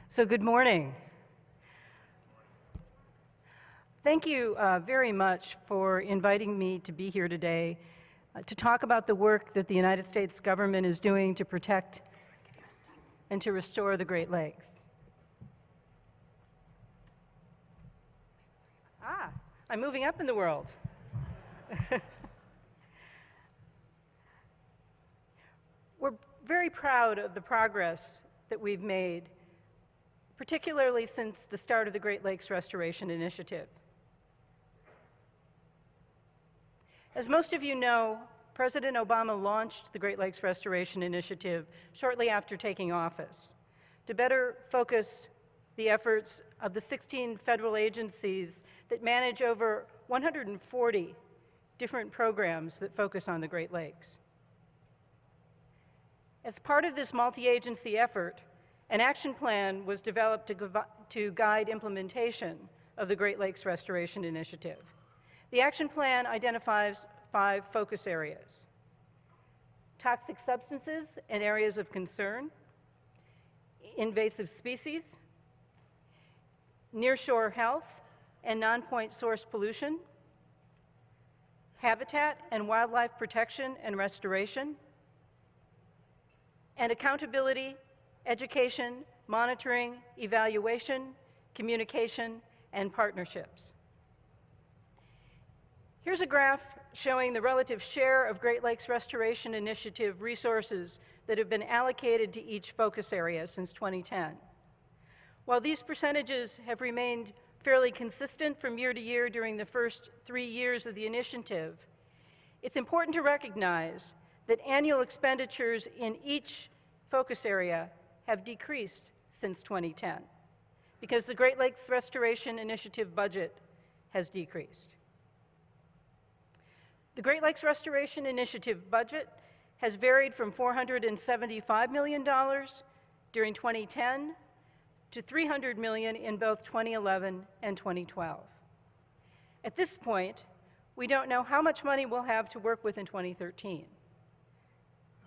So good morning. Thank you very much for inviting me to be here today to talk about the work that the United States government is doing to protect and to restore the Great Lakes. I'm moving up in the world. We're very proud of the progress that we've made, particularly since the start of the Great Lakes Restoration Initiative. As most of you know, President Obama launched the Great Lakes Restoration Initiative shortly after taking office to better focus the efforts of the 16 federal agencies that manage over 140 different programs that focus on the Great Lakes. As part of this multi-agency effort, an action plan was developed to guide implementation of the Great Lakes Restoration Initiative. The action plan identifies 5 focus areas: toxic substances and areas of concern, invasive species, nearshore health and non-point source pollution, habitat and wildlife protection and restoration, and accountability, education, monitoring, evaluation, communication, and partnerships. Here's a graph showing the relative share of Great Lakes Restoration Initiative resources that have been allocated to each focus area since 2010. While these percentages have remained fairly consistent from year to year during the first 3 years of the initiative, it's important to recognize that annual expenditures in each focus area have decreased since 2010 because the Great Lakes Restoration Initiative budget has decreased. The Great Lakes Restoration Initiative budget has varied from $475 million during 2010 to $300 million in both 2011 and 2012. At this point, we don't know how much money we'll have to work with in 2013.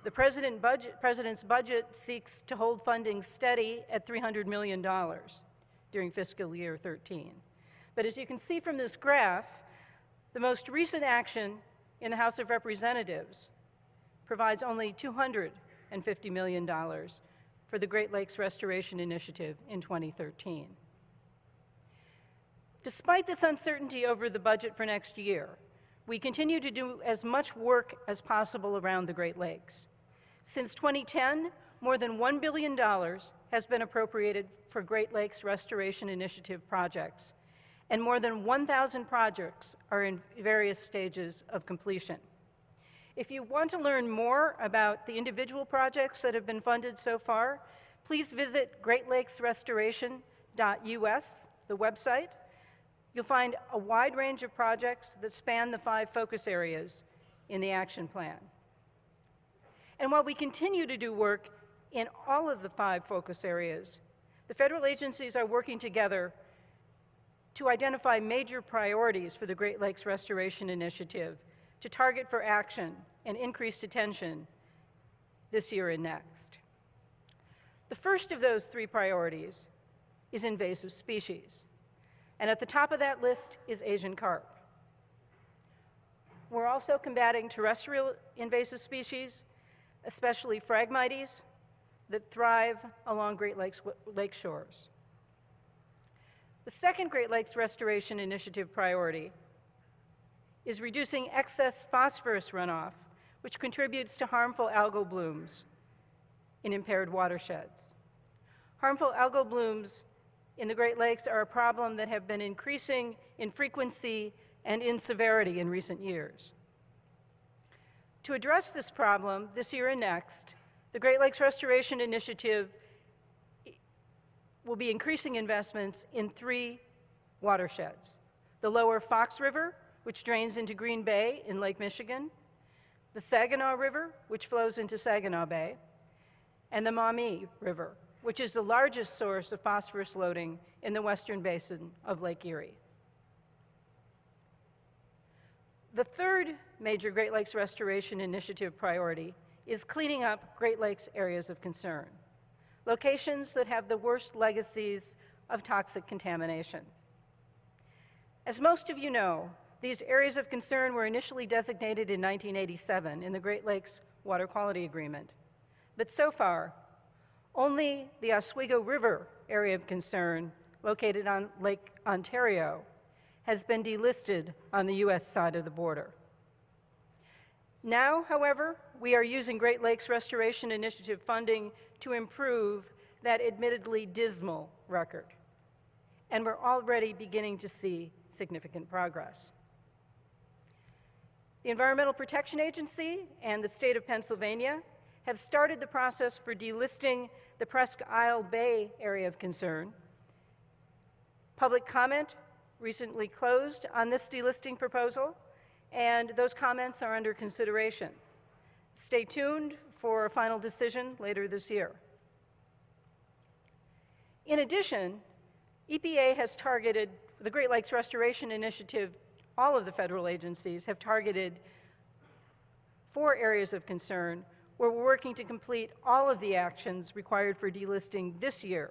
The President's budget seeks to hold funding steady at $300 million during fiscal year 13. But as you can see from this graph, the most recent action in the House of Representatives provides only $250 million for the Great Lakes Restoration Initiative in 2013. Despite this uncertainty over the budget for next year, we continue to do as much work as possible around the Great Lakes. Since 2010, more than $1 billion has been appropriated for Great Lakes Restoration Initiative projects, and more than 1,000 projects are in various stages of completion. If you want to learn more about the individual projects that have been funded so far, please visit greatlakesrestoration.us, the website. You'll find a wide range of projects that span the 5 focus areas in the action plan. And while we continue to do work in all of the 5 focus areas, the federal agencies are working together to identify major priorities for the Great Lakes Restoration Initiative to target for action and increased attention this year and next. The first of those 3 priorities is invasive species. And at the top of that list is Asian carp. We're also combating terrestrial invasive species, especially Phragmites, that thrive along Great Lakes lake shores. The second Great Lakes Restoration Initiative priority is reducing excess phosphorus runoff, which contributes to harmful algal blooms in impaired watersheds. Harmful algal blooms in the Great Lakes are a problem that have been increasing in frequency and in severity in recent years. To address this problem this year and next, the Great Lakes Restoration Initiative will be increasing investments in 3 watersheds: the lower Fox River, which drains into Green Bay in Lake Michigan, the Saginaw River, which flows into Saginaw Bay, and the Maumee River, which is the largest source of phosphorus loading in the western basin of Lake Erie. The third major Great Lakes Restoration Initiative priority is cleaning up Great Lakes areas of concern. locations that have the worst legacies of toxic contamination. As most of you know, these areas of concern were initially designated in 1987 in the Great Lakes Water Quality Agreement. But so far, only the Oswego River area of concern, located on Lake Ontario, has been delisted on the US side of the border. Now, however, we are using Great Lakes Restoration Initiative funding to improve that admittedly dismal record. And we're already beginning to see significant progress. The Environmental Protection Agency and the state of Pennsylvania have started the process for delisting the Presque Isle Bay area of concern. Public comment recently closed on this delisting proposal, and those comments are under consideration. Stay tuned for a final decision later this year. In addition, EPA has targeted, the Great Lakes Restoration Initiative, all of the federal agencies have targeted 4 areas of concern where we're working to complete all of the actions required for delisting this year.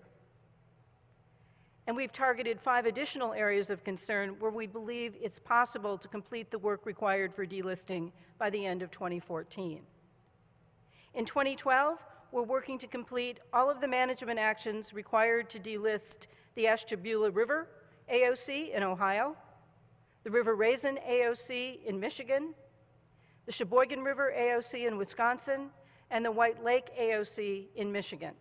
And we've targeted 5 additional areas of concern where we believe it's possible to complete the work required for delisting by the end of 2014. In 2012, we're working to complete all of the management actions required to delist the Ashtabula River AOC in Ohio, the River Raisin AOC in Michigan, the Sheboygan River AOC in Wisconsin, and the White Lake AOC in Michigan.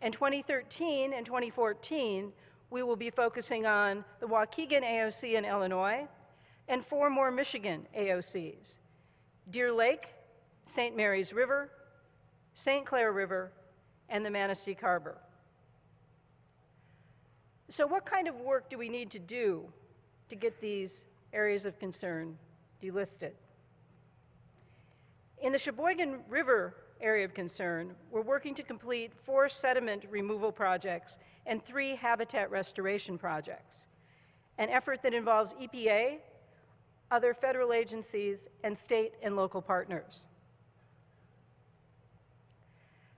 In 2013 and 2014, we will be focusing on the Waukegan AOC in Illinois and 4 more Michigan AOCs: Deer Lake, St. Mary's River, St. Clair River, and the Manistee Harbor. So what kind of work do we need to do to get these areas of concern delisted? In the Sheboygan River area of concern, we're working to complete 4 sediment removal projects and 3 habitat restoration projects, an effort that involves EPA, other federal agencies, and state and local partners.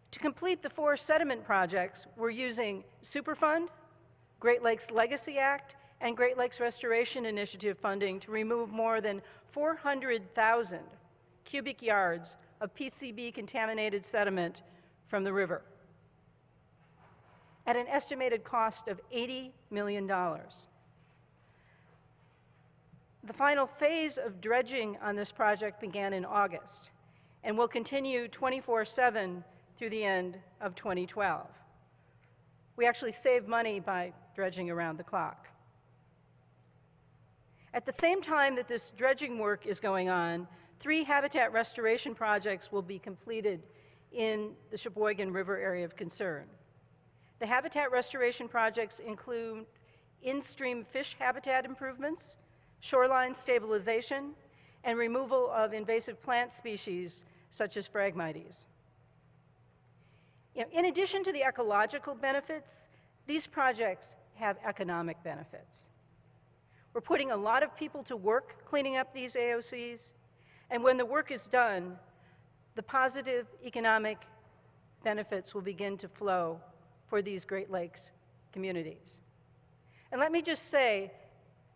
To complete the 4 sediment projects, we're using Superfund, Great Lakes Legacy Act, and Great Lakes Restoration Initiative funding to remove more than 400,000 cubic yards of PCB-contaminated sediment from the river at an estimated cost of $80 million. The final phase of dredging on this project began in August and will continue 24/7 through the end of 2012. We actually save money by dredging around the clock. At the same time that this dredging work is going on, 3 habitat restoration projects will be completed in the Sheboygan River area of concern. The habitat restoration projects include in-stream fish habitat improvements, shoreline stabilization, and removal of invasive plant species such as Phragmites. In addition to the ecological benefits, these projects have economic benefits. We're putting a lot of people to work cleaning up these AOCs, and when the work is done, the positive economic benefits will begin to flow for these Great Lakes communities. And let me just say,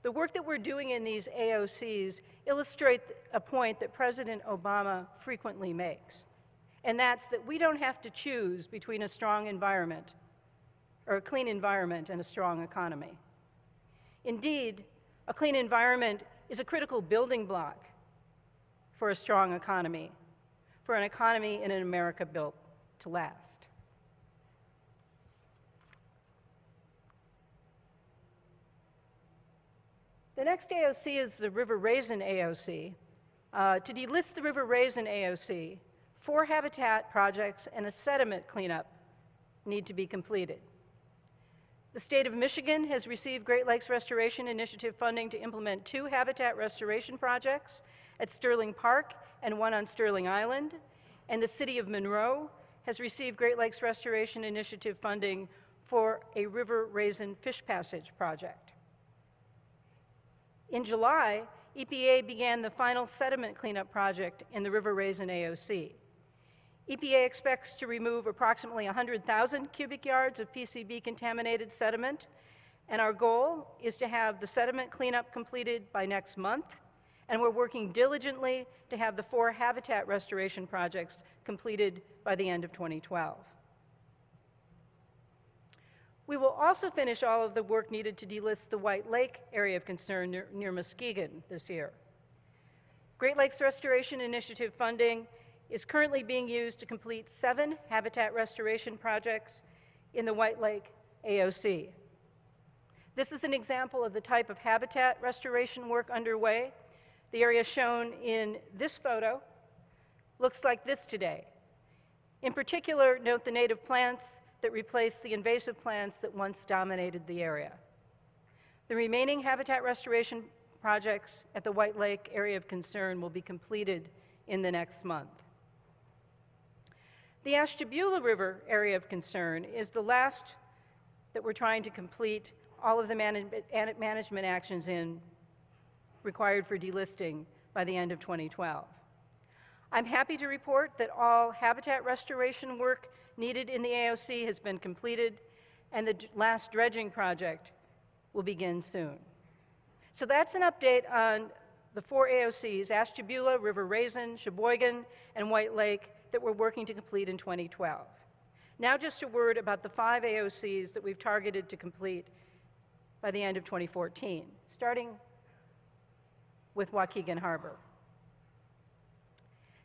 the work that we're doing in these AOCs illustrate a point that President Obama frequently makes, and that's that we don't have to choose between a strong environment or a clean environment and a strong economy. Indeed, a clean environment is a critical building block for a strong economy, for an economy in an America built to last. The next AOC is the River Raisin AOC. To delist the River Raisin AOC, 4 habitat projects and a sediment cleanup need to be completed. The state of Michigan has received Great Lakes Restoration Initiative funding to implement 2 habitat restoration projects at Sterling Park and 1 on Sterling Island, and the city of Monroe has received Great Lakes Restoration Initiative funding for a River Raisin fish passage project. In July, EPA began the final sediment cleanup project in the River Raisin AOC. EPA expects to remove approximately 100,000 cubic yards of PCB-contaminated sediment, and our goal is to have the sediment cleanup completed by next month, and we're working diligently to have the 4 habitat restoration projects completed by the end of 2012. We will also finish all of the work needed to delist the White Lake area of concern near Muskegon this year. Great Lakes Restoration Initiative funding is currently being used to complete 7 habitat restoration projects in the White Lake AOC. This is an example of the type of habitat restoration work underway. The area shown in this photo looks like this today. In particular, note the native plants that replace the invasive plants that once dominated the area. The remaining habitat restoration projects at the White Lake area of concern will be completed in the next month. The Ashtabula River area of concern is the last that we're trying to complete all of the management actions in required for delisting by the end of 2012. I'm happy to report that all habitat restoration work needed in the AOC has been completed, and the last dredging project will begin soon. So that's an update on the 4 AOCs, Ashtabula, River Raisin, Sheboygan, and White Lake, that we're working to complete in 2012. Now just a word about the 5 AOCs that we've targeted to complete by the end of 2014, starting with Waukegan Harbor.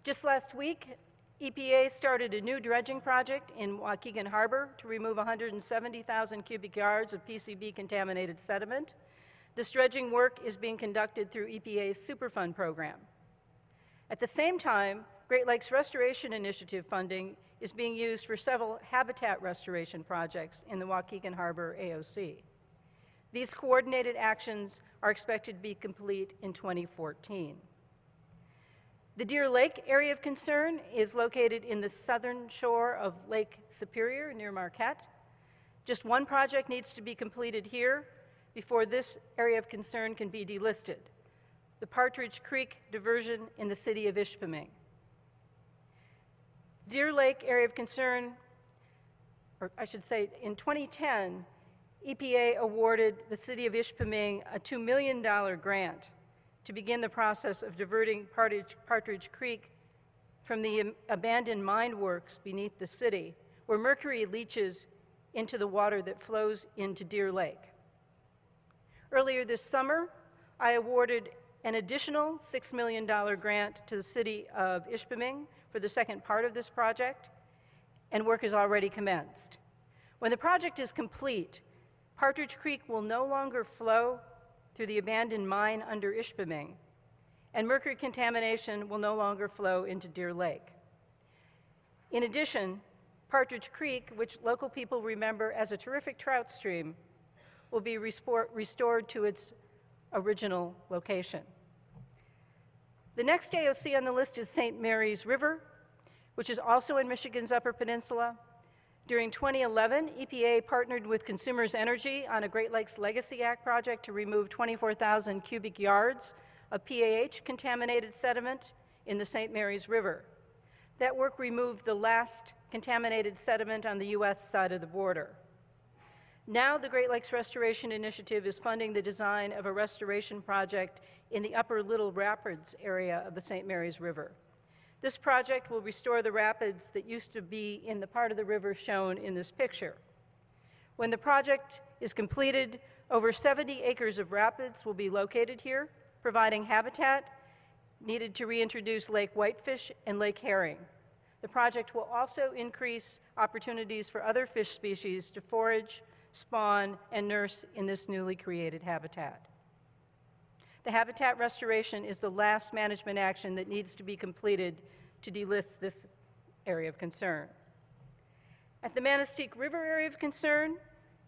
Just last week, EPA started a new dredging project in Waukegan Harbor to remove 170,000 cubic yards of PCB-contaminated sediment. This dredging work is being conducted through EPA's Superfund program. At the same time, Great Lakes Restoration Initiative funding is being used for several habitat restoration projects in the Waukegan Harbor AOC. These coordinated actions are expected to be complete in 2014. The Deer Lake area of concern is located in the southern shore of Lake Superior near Marquette. Just one project needs to be completed here before this area of concern can be delisted: the Partridge Creek diversion in the city of Ishpeming. Deer Lake area of concern, or I should say, in 2010, EPA awarded the city of Ishpeming a $2 million grant to begin the process of diverting Partridge Creek from the abandoned mine works beneath the city, where mercury leaches into the water that flows into Deer Lake. Earlier this summer, I awarded an additional $6 million grant to the city of Ishpeming for the second part of this project, and work has already commenced. When the project is complete, Partridge Creek will no longer flow through the abandoned mine under Ishpeming, and mercury contamination will no longer flow into Deer Lake. In addition, Partridge Creek, which local people remember as a terrific trout stream, will be restored to its original location. The next AOC on the list is St. Mary's River, which is also in Michigan's Upper Peninsula. During 2011, EPA partnered with Consumers Energy on a Great Lakes Legacy Act project to remove 24,000 cubic yards of PAH-contaminated sediment in the St. Mary's River. That work removed the last contaminated sediment on the U.S. side of the border. Now the Great Lakes Restoration Initiative is funding the design of a restoration project in the upper Little Rapids area of the St. Mary's River. This project will restore the rapids that used to be in the part of the river shown in this picture. When the project is completed, over 70 acres of rapids will be located here, providing habitat needed to reintroduce lake whitefish and lake herring. The project will also increase opportunities for other fish species to forage, spawn, and nurse in this newly created habitat. The habitat restoration is the last management action that needs to be completed to delist this area of concern. At the Manistique River area of concern,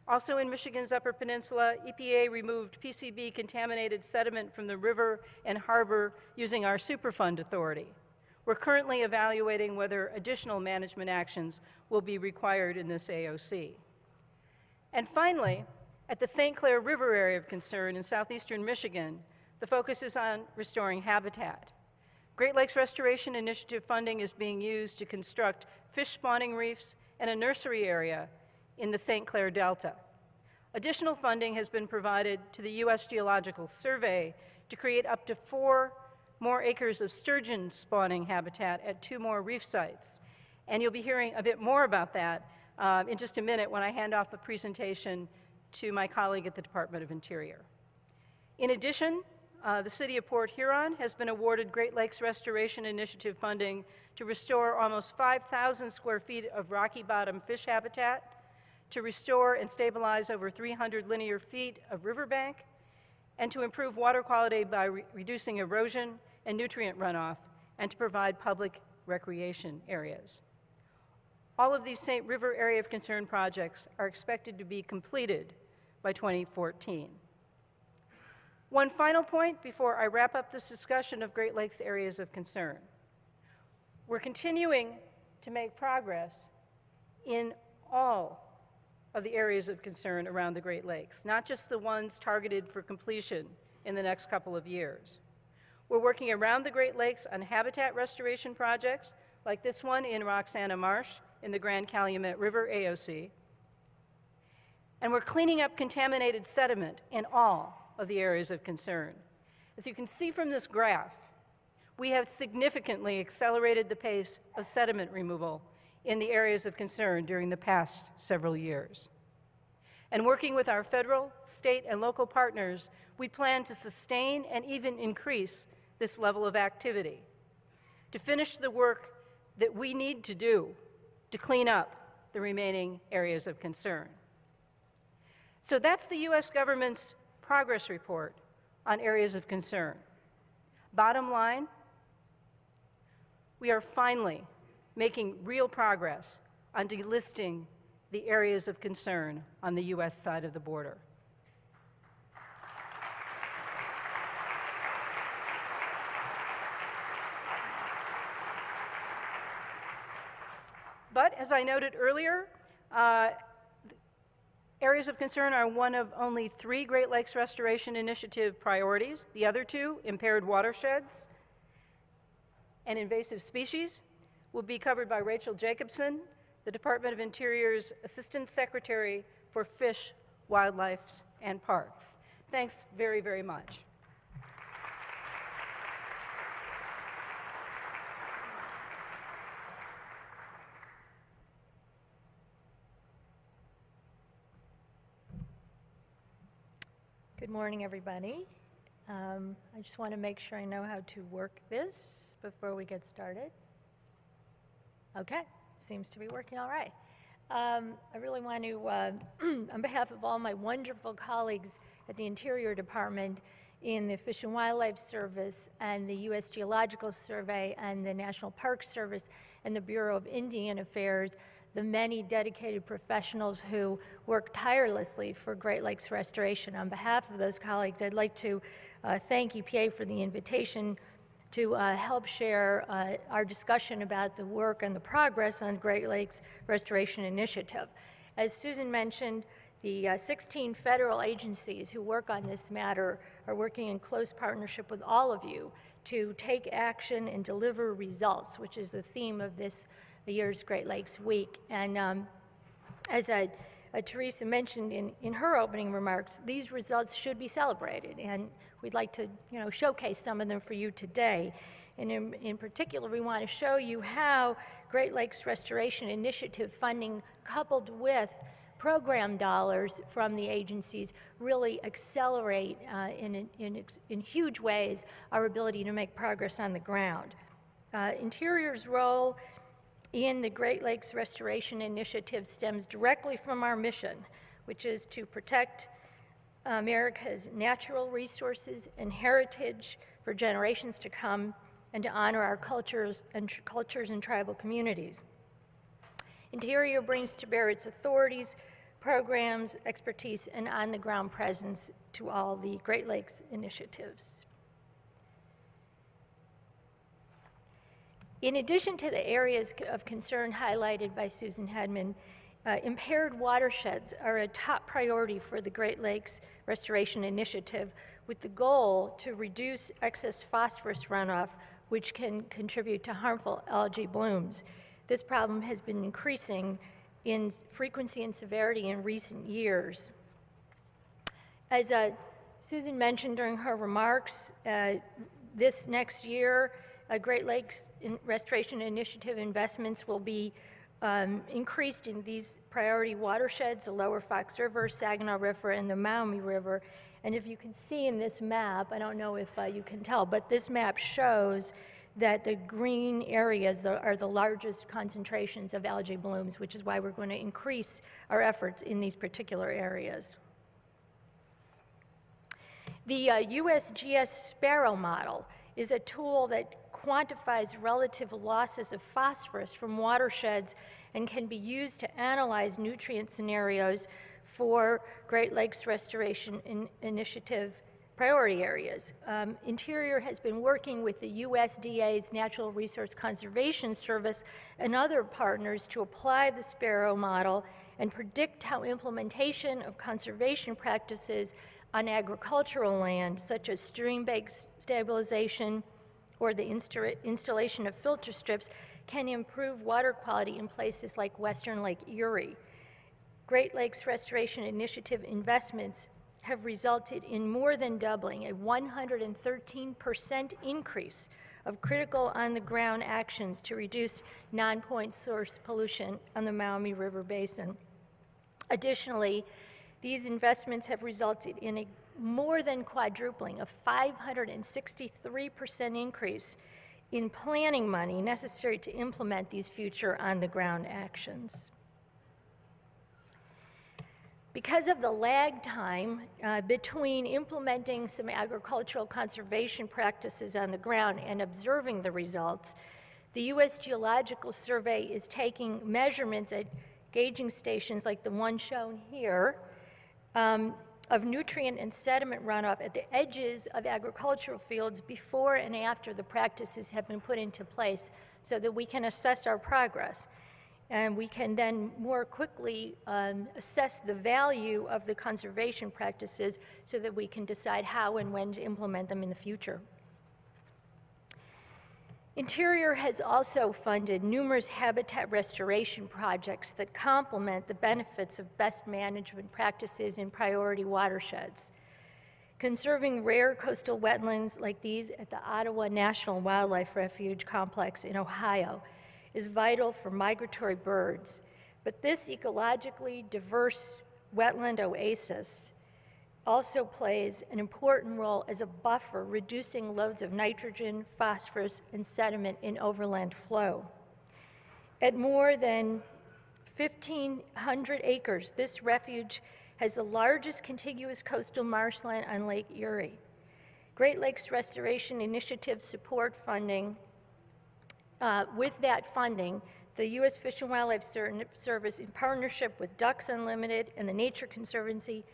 also in Michigan's Upper Peninsula, EPA removed PCB-contaminated sediment from the river and harbor using our Superfund authority. We're currently evaluating whether additional management actions will be required in this AOC. And finally, at the St. Clair River area of concern in southeastern Michigan, the focus is on restoring habitat. Great Lakes Restoration Initiative funding is being used to construct fish spawning reefs and a nursery area in the St. Clair Delta. Additional funding has been provided to the U.S. Geological Survey to create up to 4 more acres of sturgeon spawning habitat at 2 more reef sites. And you'll be hearing a bit more about that in just a minute when I hand off the presentation to my colleague at the Department of Interior. In addition, the City of Port Huron has been awarded Great Lakes Restoration Initiative funding to restore almost 5,000 square feet of rocky bottom fish habitat, to restore and stabilize over 300 linear feet of riverbank, and to improve water quality by reducing erosion and nutrient runoff, and to provide public recreation areas. All of these St. River Area of Concern projects are expected to be completed by 2014. One final point before I wrap up this discussion of Great Lakes Areas of Concern. We're continuing to make progress in all of the areas of concern around the Great Lakes, not just the ones targeted for completion in the next couple of years. We're working around the Great Lakes on habitat restoration projects, like this one in Roxana Marsh in the Grand Calumet River AOC. And we're cleaning up contaminated sediment in all of the areas of concern. As you can see from this graph, we have significantly accelerated the pace of sediment removal in the areas of concern during the past several years. And working with our federal, state, and local partners, we plan to sustain and even increase this level of activity to finish the work that we need to do to clean up the remaining areas of concern. So that's the U.S. government's progress report on areas of concern. Bottom line, we are finally making real progress on delisting the areas of concern on the U.S. side of the border. But as I noted earlier, areas of concern are one of only 3 Great Lakes Restoration Initiative priorities. The other 2, impaired watersheds and invasive species, will be covered by Rachel Jacobson, the Department of Interior's Assistant Secretary for Fish, Wildlife, and Parks. Thanks very, very much. Good morning, everybody. I just want to make sure I know how to work this before we get started. Okay, seems to be working all right. I really want to, on behalf of all my wonderful colleagues at the Interior Department, in the Fish and Wildlife Service and the U.S. Geological Survey and the National Park Service and the Bureau of Indian Affairs, the many dedicated professionals who work tirelessly for Great Lakes restoration. On behalf of those colleagues, I'd like to thank EPA for the invitation to help share our discussion about the work and the progress on Great Lakes Restoration Initiative. As Susan mentioned, the 16 federal agencies who work on this matter are working in close partnership with all of you to take action and deliver results, which is the theme of this year's Great Lakes Week. And as Teresa mentioned in her opening remarks, these results should be celebrated, and we'd like to showcase some of them for you today. And in particular, we want to show you how Great Lakes Restoration Initiative funding coupled with program dollars from the agencies really accelerate in huge ways our ability to make progress on the ground. Interior's role in the Great Lakes Restoration Initiative stems directly from our mission, which is to protect America's natural resources and heritage for generations to come, and to honor our cultures and tribal communities. Interior brings to bear its authorities, programs, expertise, and on-the-ground presence to all the Great Lakes initiatives. In addition to the areas of concern highlighted by Susan Hedman, impaired watersheds are a top priority for the Great Lakes Restoration Initiative, with the goal to reduce excess phosphorus runoff which can contribute to harmful algae blooms. This problem has been increasing in frequency and severity in recent years. As Susan mentioned during her remarks, this next year, Great Lakes Restoration Initiative investments will be increased in these priority watersheds, the Lower Fox River, Saginaw River, and the Maumee River. And if you can see in this map, I don't know if you can tell, but this map shows that the green areas are the largest concentrations of algae blooms, which is why we're going to increase our efforts in these particular areas. The USGS Sparrow model is a tool that quantifies relative losses of phosphorus from watersheds and can be used to analyze nutrient scenarios for Great Lakes Restoration Initiative priority areas. Interior has been working with the USDA's Natural Resource Conservation Service and other partners to apply the Sparrow model and predict how implementation of conservation practices on agricultural land, such as stream bank stabilization or the installation of filter strips, can improve water quality in places like western Lake Erie. Great Lakes Restoration Initiative investments have resulted in more than doubling, a 113% increase of critical on-the-ground actions to reduce non-point source pollution on the Maumee River Basin. Additionally, these investments have resulted in a more than quadrupling, a 563% increase in planning money necessary to implement these future on-the-ground actions. Because of the lag time between implementing some agricultural conservation practices on the ground and observing the results, the U.S. Geological Survey is taking measurements at gauging stations like the one shown here of nutrient and sediment runoff at the edges of agricultural fields before and after the practices have been put into place so that we can assess our progress. And we can then more quickly assess the value of the conservation practices so that we can decide how and when to implement them in the future. Interior has also funded numerous habitat restoration projects that complement the benefits of best management practices in priority watersheds. Conserving rare coastal wetlands like these at the Ottawa National Wildlife Refuge Complex in Ohio is vital for migratory birds, but this ecologically diverse wetland oasis also plays an important role as a buffer, reducing loads of nitrogen, phosphorus, and sediment in overland flow. At more than 1,500 acres, this refuge has the largest contiguous coastal marshland on Lake Erie. Great Lakes Restoration Initiative support funding. With that funding, the U.S. Fish and Wildlife Service, in partnership with Ducks Unlimited and the Nature Conservancy,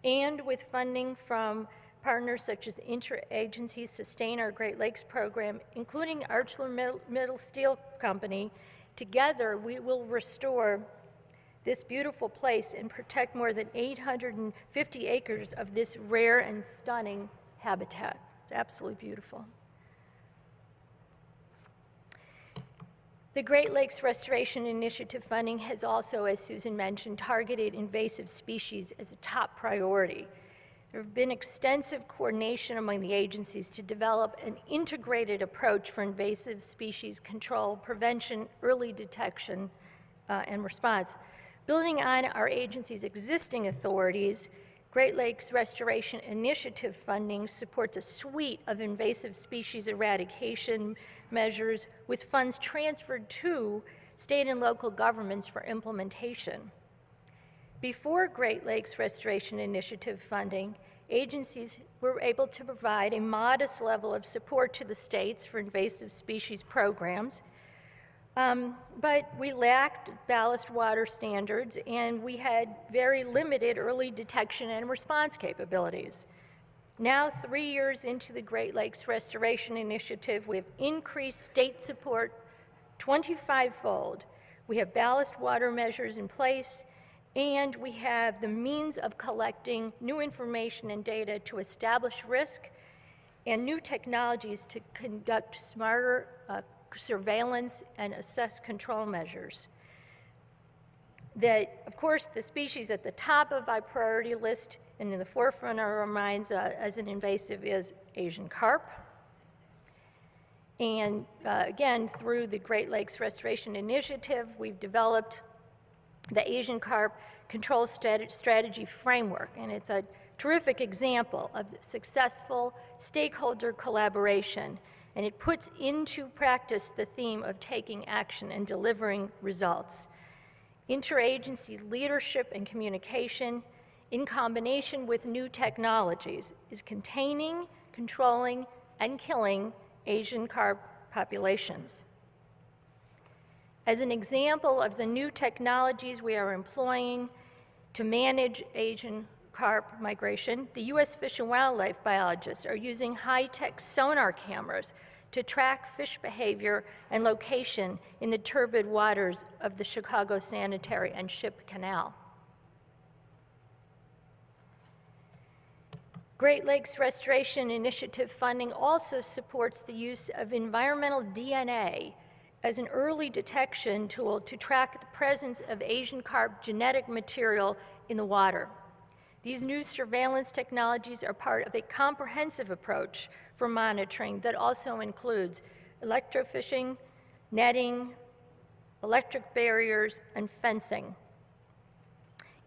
and with funding from partners such as the Interagency Sustain Our Great Lakes program, including ArcelorMittal Steel Company, together we will restore this beautiful place and protect more than 850 acres of this rare and stunning habitat. It's absolutely beautiful. The Great Lakes Restoration Initiative funding has also, as Susan mentioned, targeted invasive species as a top priority. There have been extensive coordination among the agencies to develop an integrated approach for invasive species control, prevention, early detection, and response. Building on our agency's existing authorities, Great Lakes Restoration Initiative funding supports a suite of invasive species eradication measures with funds transferred to state and local governments for implementation. Before Great Lakes Restoration Initiative funding, agencies were able to provide a modest level of support to the states for invasive species programs, but we lacked ballast water standards and we had very limited early detection and response capabilities. Now, 3 years into the Great Lakes Restoration Initiative, we have increased state support 25-fold. We have ballast water measures in place, and we have the means of collecting new information and data to establish risk and new technologies to conduct smarter surveillance and assess control measures. Of course, the species at the top of our priority list and in the forefront of our minds as an invasive is Asian carp. And again, through the Great Lakes Restoration Initiative, we've developed the Asian carp control strategy framework, and it's a terrific example of successful stakeholder collaboration, and it puts into practice the theme of taking action and delivering results. Interagency leadership and communication, in combination with new technologies, is containing, controlling, and killing Asian carp populations. As an example of the new technologies we are employing to manage Asian carp migration, the U.S. Fish and Wildlife biologists are using high-tech sonar cameras to track fish behavior and location in the turbid waters of the Chicago Sanitary and Ship Canal. Great Lakes Restoration Initiative funding also supports the use of environmental DNA as an early detection tool to track the presence of Asian carp genetic material in the water. These new surveillance technologies are part of a comprehensive approach for monitoring that also includes electrofishing, netting, electric barriers, and fencing.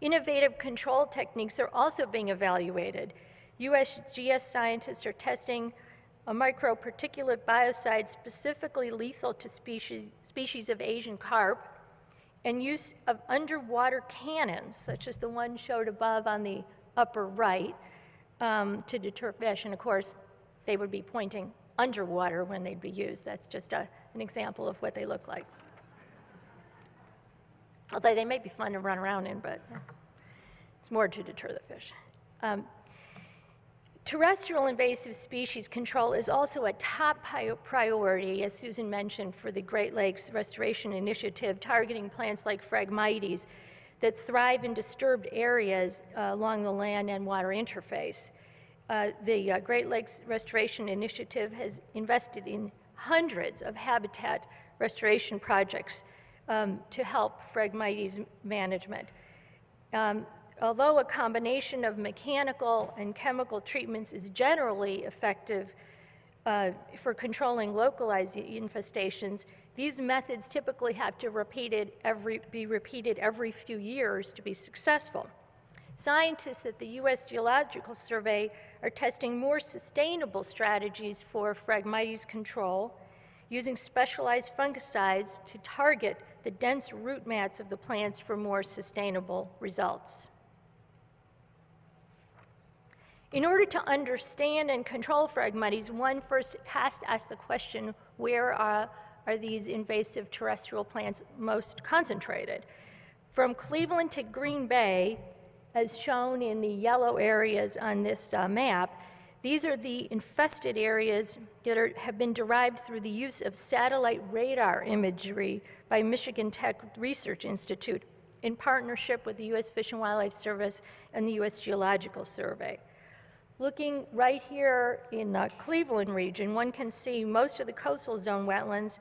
Innovative control techniques are also being evaluated. USGS scientists are testing a microparticulate biocide specifically lethal to species of Asian carp, and use of underwater cannons, such as the one showed above on the upper right, to deter fish. And of course, they would be pointing underwater when they'd be used. That's just an example of what they look like. Although they may be fun to run around in, but it's more to deter the fish. Terrestrial invasive species control is also a top priority, as Susan mentioned, for the Great Lakes Restoration Initiative, targeting plants like Phragmites that thrive in disturbed areas along the land and water interface. The Great Lakes Restoration Initiative has invested in hundreds of habitat restoration projects to help Phragmites management. Although a combination of mechanical and chemical treatments is generally effective for controlling localized infestations, these methods typically have to be repeated every few years to be successful. Scientists at the U.S. Geological Survey are testing more sustainable strategies for Phragmites control, using specialized fungicides to target the dense root mats of the plants for more sustainable results. In order to understand and control Phragmites, one first has to ask the question, where are these invasive terrestrial plants most concentrated? From Cleveland to Green Bay, as shown in the yellow areas on this map, these are the infested areas that have been derived through the use of satellite radar imagery by Michigan Tech Research Institute in partnership with the U.S. Fish and Wildlife Service and the U.S. Geological Survey. Looking right here in the Cleveland region, one can see most of the coastal zone wetlands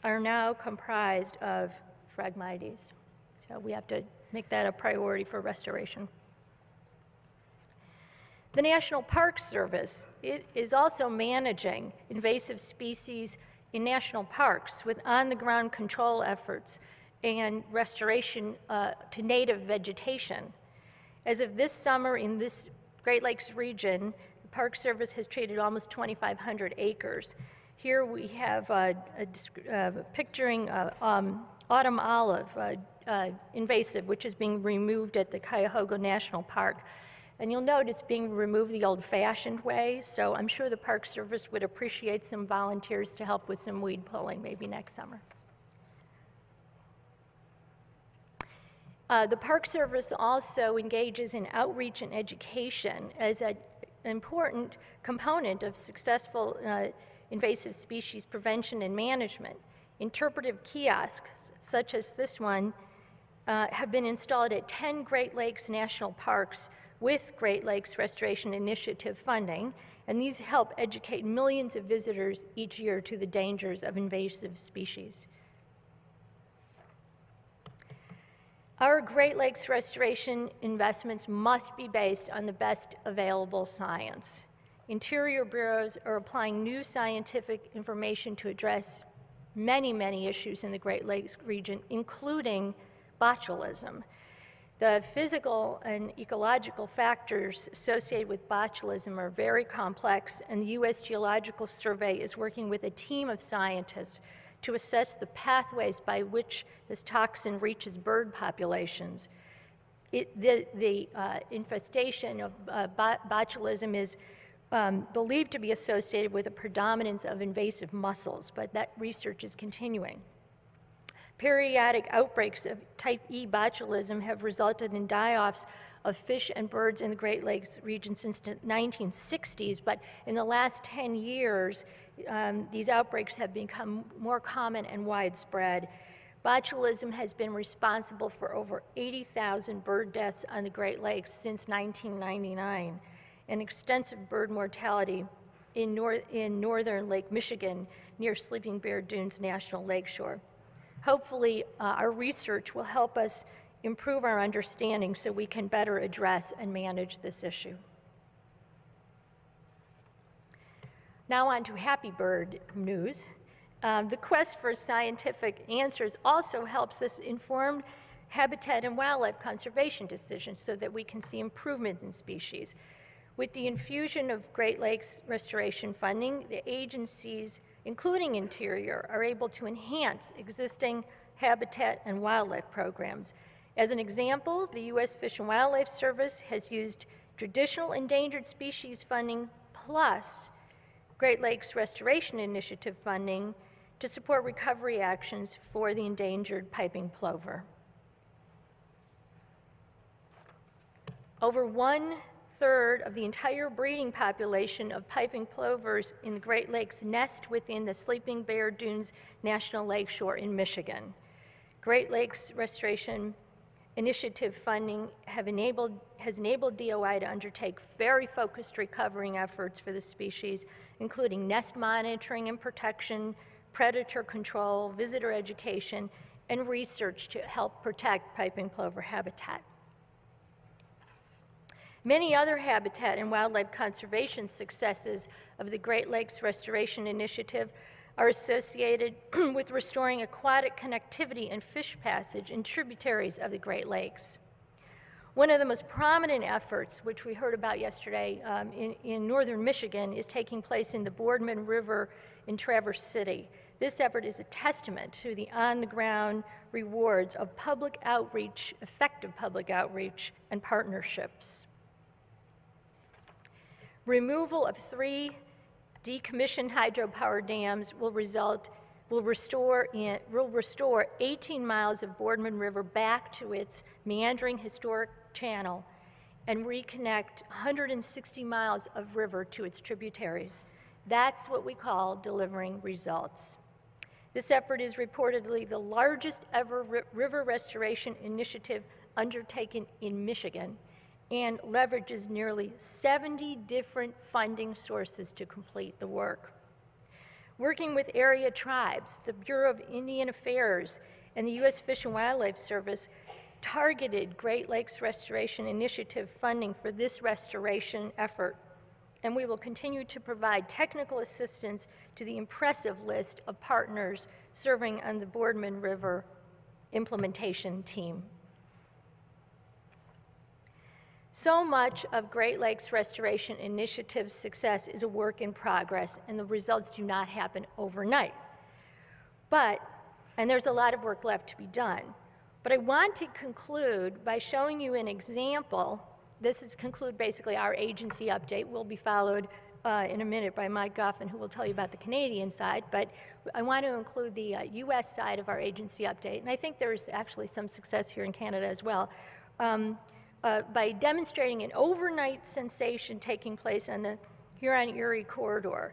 are now comprised of Phragmites. So we have to make that a priority for restoration. The National Park Service is also managing invasive species in national parks with on-the-ground control efforts and restoration to native vegetation. As of this summer in this Great Lakes region, the Park Service has treated almost 2,500 acres. Here we have picturing autumn olive, invasive, which is being removed at the Cuyahoga National Park. And you'll note it's being removed the old-fashioned way, so I'm sure the Park Service would appreciate some volunteers to help with some weed pulling maybe next summer. The Park Service also engages in outreach and education as an important component of successful invasive species prevention and management. Interpretive kiosks, such as this one, have been installed at 10 Great Lakes national parks with Great Lakes Restoration Initiative funding, and these help educate millions of visitors each year to the dangers of invasive species. Our Great Lakes restoration investments must be based on the best available science. Interior bureaus are applying new scientific information to address many, many issues in the Great Lakes region, including botulism. The physical and ecological factors associated with botulism are very complex, and the U.S. Geological Survey is working with a team of scientists to assess the pathways by which this toxin reaches bird populations. The infestation of botulism is believed to be associated with a predominance of invasive mussels, but that research is continuing. Periodic outbreaks of type E botulism have resulted in die-offs of fish and birds in the Great Lakes region since the 1960s, but in the last 10 years, these outbreaks have become more common and widespread. Botulism has been responsible for over 80,000 bird deaths on the Great Lakes since 1999, and extensive bird mortality in northern Lake Michigan near Sleeping Bear Dunes National Lakeshore. Hopefully, our research will help us improve our understanding so we can better address and manage this issue. Now on to happy bird news. The quest for scientific answers also helps us inform habitat and wildlife conservation decisions so that we can see improvements in species. With the infusion of Great Lakes restoration funding, the agencies, including Interior, are able to enhance existing habitat and wildlife programs. As an example, the U.S. Fish and Wildlife Service has used traditional endangered species funding plus Great Lakes Restoration Initiative funding to support recovery actions for the endangered piping plover. Over 1/3 of the entire breeding population of piping plovers in the Great Lakes nest within the Sleeping Bear Dunes National Lakeshore in Michigan. Great Lakes Restoration Initiative funding has enabled DOI to undertake very focused recovering efforts for the species, including nest monitoring and protection, predator control, visitor education, and research to help protect piping plover habitat. Many other habitat and wildlife conservation successes of the Great Lakes Restoration Initiative are associated with restoring aquatic connectivity and fish passage in tributaries of the Great Lakes. One of the most prominent efforts, which we heard about yesterday in northern Michigan, is taking place in the Boardman River in Traverse City. This effort is a testament to the on-the-ground rewards of public outreach, effective public outreach, and partnerships. Removal of 3 decommissioned hydropower dams will restore 18 miles of Boardman River back to its meandering historic channel and reconnect 160 miles of river to its tributaries. That's what we call delivering results. This effort is reportedly the largest ever river restoration initiative undertaken in Michigan and leverages nearly 70 different funding sources to complete the work. Working with area tribes, the Bureau of Indian Affairs, and the U.S. Fish and Wildlife Service targeted Great Lakes Restoration Initiative funding for this restoration effort, and we will continue to provide technical assistance to the impressive list of partners serving on the Boardman River implementation team. So much of Great Lakes Restoration Initiative's success is a work in progress, and the results do not happen overnight. And there's a lot of work left to be done. But I want to conclude by showing you an example. This is conclude basically our agency update. We'll be followed in a minute by Mike Guffin, who will tell you about the Canadian side, but I want to include the US side of our agency update, and I think there's actually some success here in Canada as well. By demonstrating an overnight sensation taking place on the Huron-Erie corridor.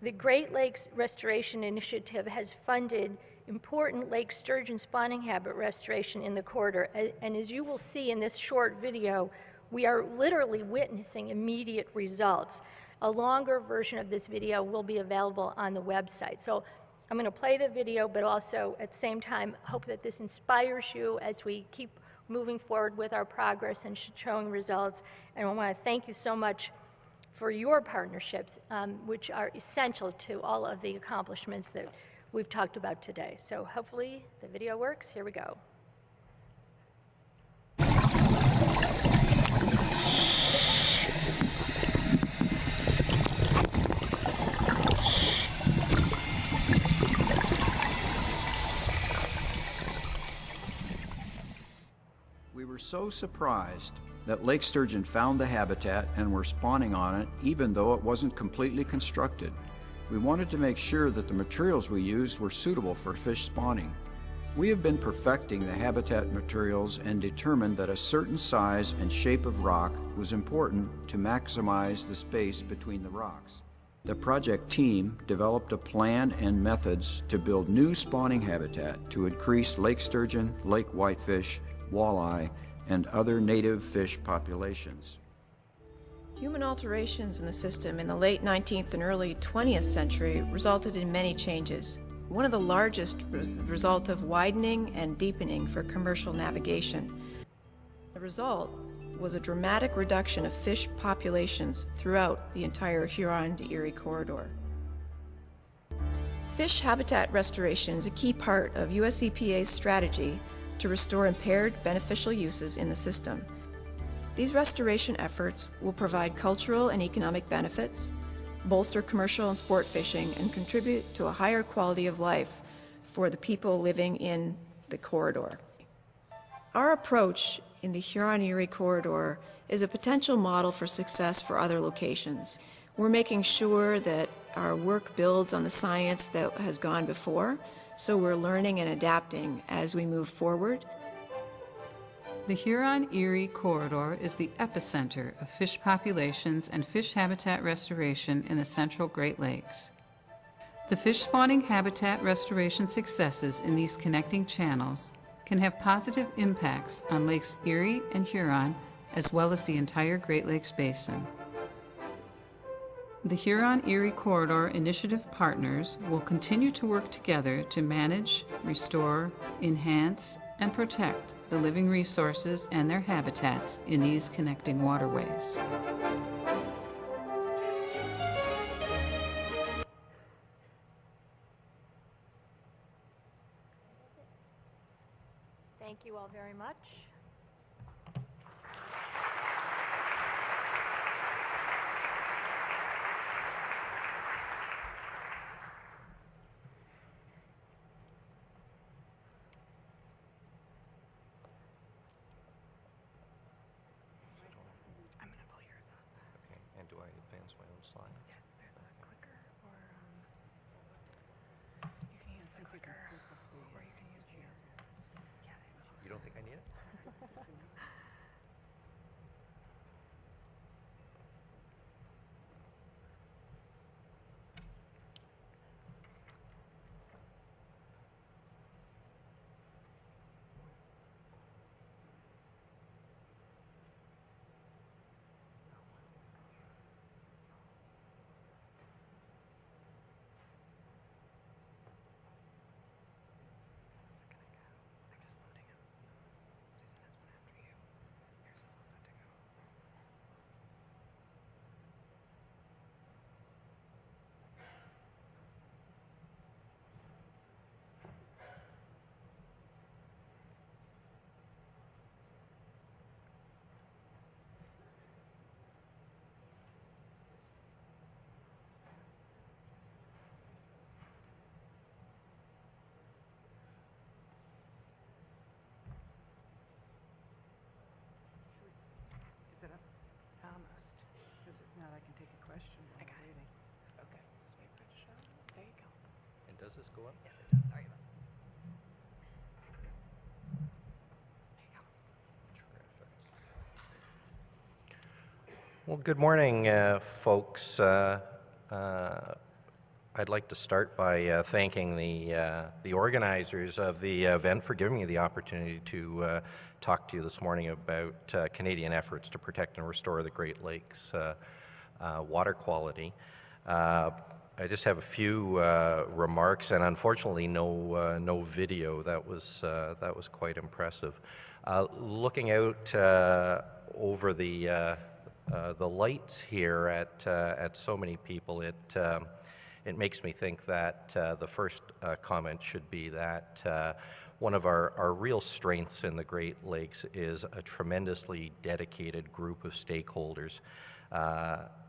The Great Lakes Restoration Initiative has funded important lake sturgeon spawning habit restoration in the corridor, and as you will see in this short video, we are literally witnessing immediate results. A longer version of this video will be available on the website. So I'm going to play the video, but also at the same time hope that this inspires you as we keep moving forward with our progress and showing results. And I want to thank you so much for your partnerships, which are essential to all of the accomplishments that we've talked about today. So hopefully the video works. Here we go. We were so surprised that lake sturgeon found the habitat and were spawning on it even though it wasn't completely constructed. We wanted to make sure that the materials we used were suitable for fish spawning. We have been perfecting the habitat materials and determined that a certain size and shape of rock was important to maximize the space between the rocks. The project team developed a plan and methods to build new spawning habitat to increase lake sturgeon, lake whitefish, walleye, and other native fish populations. Human alterations in the system in the late 19th and early 20th century resulted in many changes. One of the largest was the result of widening and deepening for commercial navigation. The result was a dramatic reduction of fish populations throughout the entire Huron-Erie corridor. Fish habitat restoration is a key part of US EPA's strategy to restore impaired beneficial uses in the system. These restoration efforts will provide cultural and economic benefits, bolster commercial and sport fishing, and contribute to a higher quality of life for the people living in the corridor. Our approach in the Huron-Erie corridor is a potential model for success for other locations. We're making sure that our work builds on the science that has gone before, so we're learning and adapting as we move forward. The Huron-Erie corridor is the epicenter of fish populations and fish habitat restoration in the central Great Lakes. The fish spawning habitat restoration successes in these connecting channels can have positive impacts on Lakes Erie and Huron, as well as the entire Great Lakes Basin. The Huron-Erie Corridor Initiative partners will continue to work together to manage, restore, enhance, and protect the living resources and their habitats in these connecting waterways. Thank you all very much. And do I advance my own slide? Yes, there's a clicker, or you can use the clicker, or you can use the. Yeah. You don't think I need it? I'm just loading him. Susan has one after you. Yours is all set to go. Is it up? Almost. Because if not, I can take a question I while got I'm it. waiting. Okay. Just wait for it to show. There you go. And does this go up? Yes, it does. Sorry about that. There you go. Terrific. Well, good morning, folks. I'd like to start by thanking the organizers of the event for giving me the opportunity to talk to you this morning about Canadian efforts to protect and restore the Great Lakes. water quality. I just have a few remarks, and unfortunately, no video. That was quite impressive. Looking out over the lights here at so many people, it makes me think that the first comment should be that one of our real strengths in the Great Lakes is a tremendously dedicated group of stakeholders.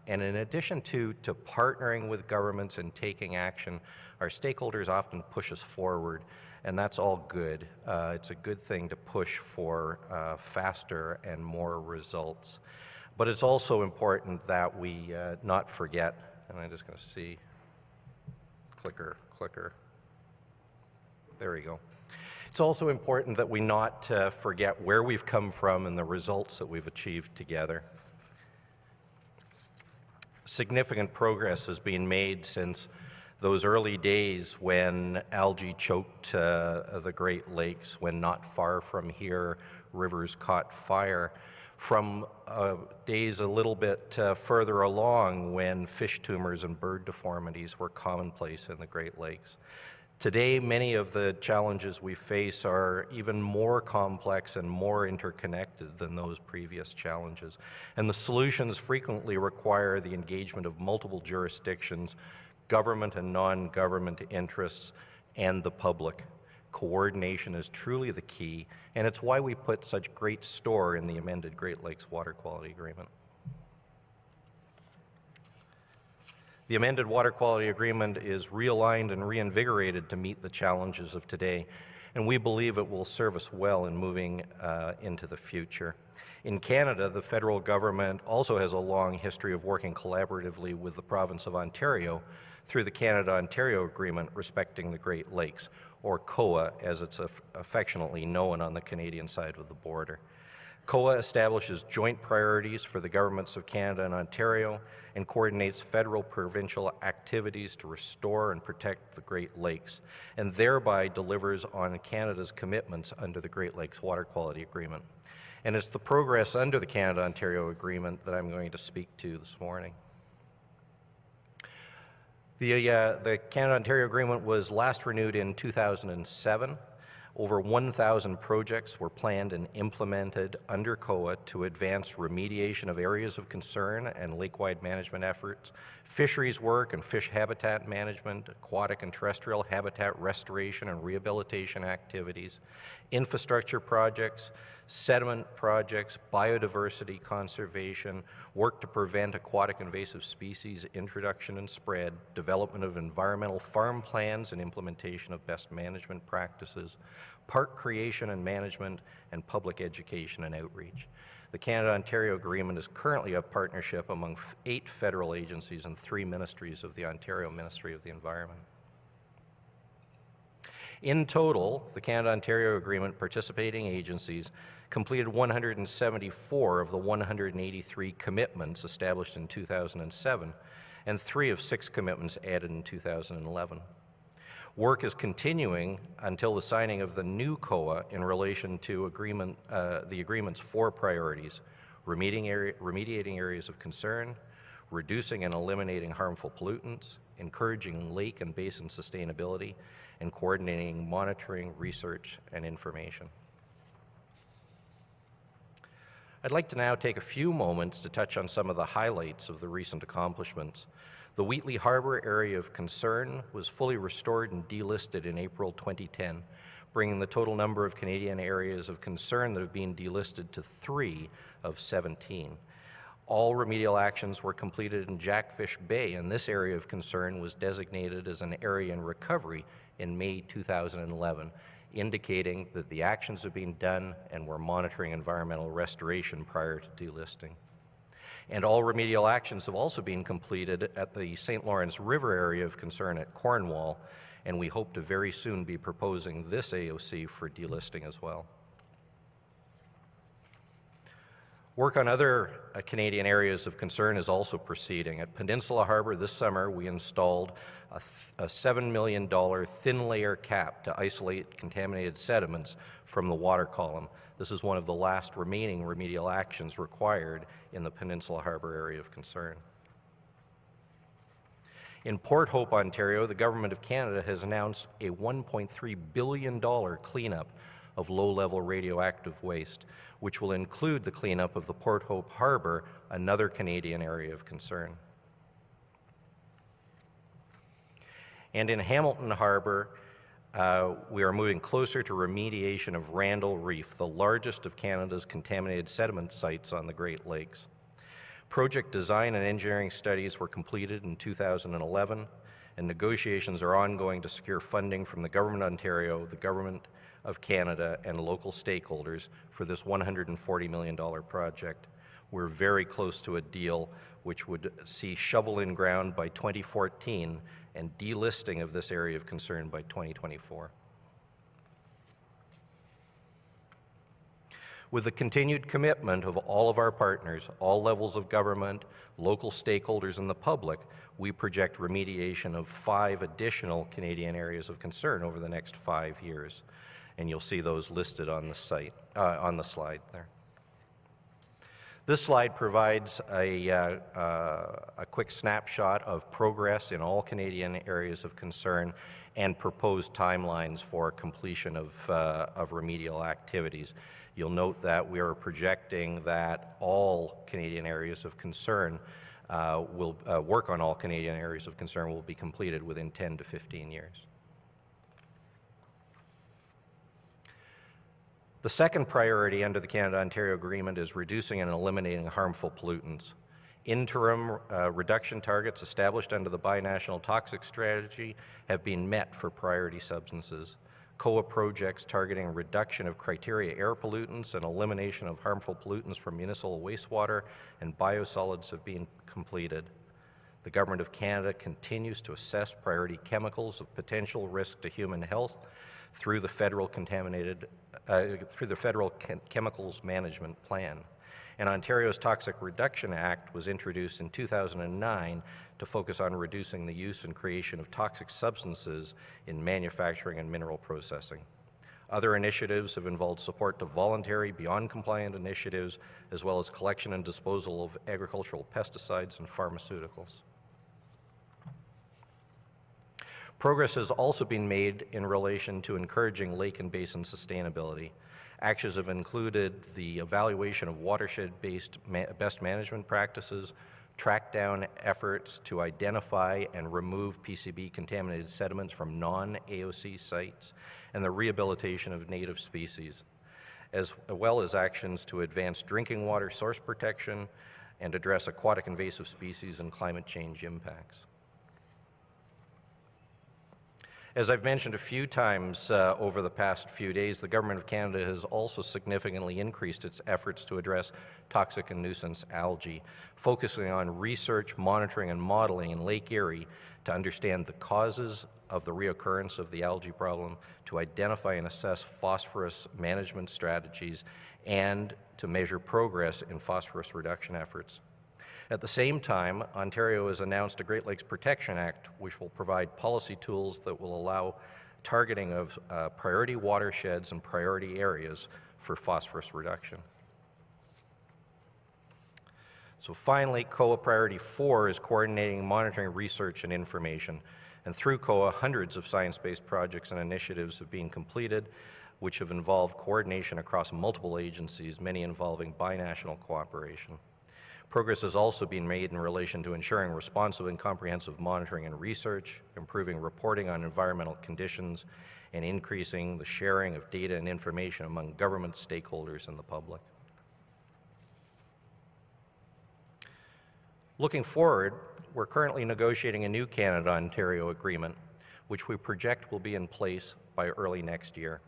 And in addition to partnering with governments and taking action, our stakeholders often push us forward, and that's all good. It's a good thing to push for faster and more results. But it's also important that we not forget, and I'm just going to see, clicker. There we go. It's also important that we not forget where we've come from and the results that we've achieved together. Significant progress has been made since those early days when algae choked the Great Lakes, when not far from here rivers caught fire, from days a little bit further along when fish tumors and bird deformities were commonplace in the Great Lakes. Today, many of the challenges we face are even more complex and more interconnected than those previous challenges. And the solutions frequently require the engagement of multiple jurisdictions, government and non-government interests, and the public. Coordination is truly the key, and it's why we put such great store in the amended Great Lakes Water Quality Agreement. The amended Water Quality Agreement is realigned and reinvigorated to meet the challenges of today, and we believe it will serve us well in moving into the future. In Canada, the federal government also has a long history of working collaboratively with the province of Ontario through the Canada-Ontario Agreement respecting the Great Lakes, or COA as it's affectionately known on the Canadian side of the border. COA establishes joint priorities for the governments of Canada and Ontario and coordinates federal provincial activities to restore and protect the Great Lakes, and thereby delivers on Canada's commitments under the Great Lakes Water Quality Agreement. And it's the progress under the Canada-Ontario Agreement that I'm going to speak to this morning. The Canada-Ontario Agreement was last renewed in 2007. Over 1,000 projects were planned and implemented under COA to advance remediation of areas of concern and lake-wide management efforts, fisheries work and fish habitat management, aquatic and terrestrial habitat restoration and rehabilitation activities, infrastructure projects, sediment projects, biodiversity conservation, work to prevent aquatic invasive species introduction and spread, development of environmental farm plans and implementation of best management practices, park creation and management, and public education and outreach. The Canada-Ontario Agreement is currently a partnership among 8 federal agencies and 3 ministries of the Ontario Ministry of the Environment. In total, the Canada-Ontario Agreement participating agencies completed 174 of the 183 commitments established in 2007, and 3 of 6 commitments added in 2011. Work is continuing until the signing of the new COA in relation to the agreement's 4 priorities: remediating areas of concern, reducing and eliminating harmful pollutants, encouraging lake and basin sustainability, and coordinating monitoring, research, and information. I'd like to now take a few moments to touch on some of the highlights of the recent accomplishments. The Wheatley Harbour Area of Concern was fully restored and delisted in April 2010, bringing the total number of Canadian areas of concern that have been delisted to 3 of 17. All remedial actions were completed in Jackfish Bay, and this area of concern was designated as an area in recovery in May 2011, indicating that the actions have been done and we're monitoring environmental restoration prior to delisting. And all remedial actions have also been completed at the St. Lawrence River area of concern at Cornwall, and we hope to very soon be proposing this AOC for delisting as well. Work on other Canadian areas of concern is also proceeding. At Peninsula Harbour this summer, we installed a $7 million thin layer cap to isolate contaminated sediments from the water column. This is one of the last remaining remedial actions required in the Peninsula Harbour area of concern. In Port Hope, Ontario, the Government of Canada has announced a $1.3 billion cleanup of low-level radioactive waste, which will include the cleanup of the Port Hope Harbour, another Canadian area of concern. And in Hamilton Harbour, we are moving closer to remediation of Randall Reef, the largest of Canada's contaminated sediment sites on the Great Lakes. Project design and engineering studies were completed in 2011, and negotiations are ongoing to secure funding from the Government of Ontario, the Government of Canada, and local stakeholders for this $140 million project. We're very close to a deal which would see shovel in ground by 2014 and delisting of this area of concern by 2024. With the continued commitment of all of our partners, all levels of government, local stakeholders, and the public, we project remediation of 5 additional Canadian areas of concern over the next 5 years. And you'll see those listed on the site, on the slide there. This slide provides a quick snapshot of progress in all Canadian areas of concern and proposed timelines for completion of remedial activities. You'll note that we are projecting that all Canadian areas of concern work on all Canadian areas of concern will be completed within 10 to 15 years. The second priority under the Canada-Ontario Agreement is reducing and eliminating harmful pollutants. Interim reduction targets established under the binational toxic strategy have been met for priority substances. COA projects targeting reduction of criteria air pollutants and elimination of harmful pollutants from municipal wastewater and biosolids have been completed. The Government of Canada continues to assess priority chemicals of potential risk to human health through the federal Chemicals Management Plan. And Ontario's Toxic Reduction Act was introduced in 2009 to focus on reducing the use and creation of toxic substances in manufacturing and mineral processing. Other initiatives have involved support to voluntary, beyond-compliant initiatives, as well as collection and disposal of agricultural pesticides and pharmaceuticals. Progress has also been made in relation to encouraging lake and basin sustainability. Actions have included the evaluation of watershed-based best management practices, track down efforts to identify and remove PCB-contaminated sediments from non-AOC sites, and the rehabilitation of native species, as well as actions to advance drinking water source protection and address aquatic invasive species and climate change impacts. As I've mentioned a few times over the past few days, the Government of Canada has also significantly increased its efforts to address toxic and nuisance algae, focusing on research, monitoring, and modeling in Lake Erie to understand the causes of the reoccurrence of the algae problem, to identify and assess phosphorus management strategies, and to measure progress in phosphorus reduction efforts. At the same time, Ontario has announced a Great Lakes Protection Act, which will provide policy tools that will allow targeting of priority watersheds and priority areas for phosphorus reduction. So finally, COA Priority 4 is coordinating monitoring research and information. And through COA, hundreds of science-based projects and initiatives have been completed, which have involved coordination across multiple agencies, many involving binational cooperation. Progress has also been made in relation to ensuring responsive and comprehensive monitoring and research, improving reporting on environmental conditions, and increasing the sharing of data and information among government stakeholders and the public. Looking forward, we're currently negotiating a new Canada-Ontario agreement, which we project will be in place by early next year.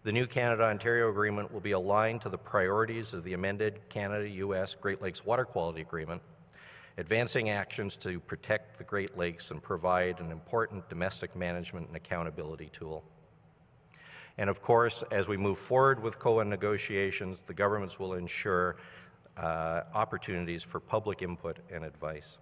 The new Canada-Ontario Agreement will be aligned to the priorities of the amended Canada-US Great Lakes Water Quality Agreement, advancing actions to protect the Great Lakes and provide an important domestic management and accountability tool. And of course, as we move forward with COA negotiations, the governments will ensure opportunities for public input and advice.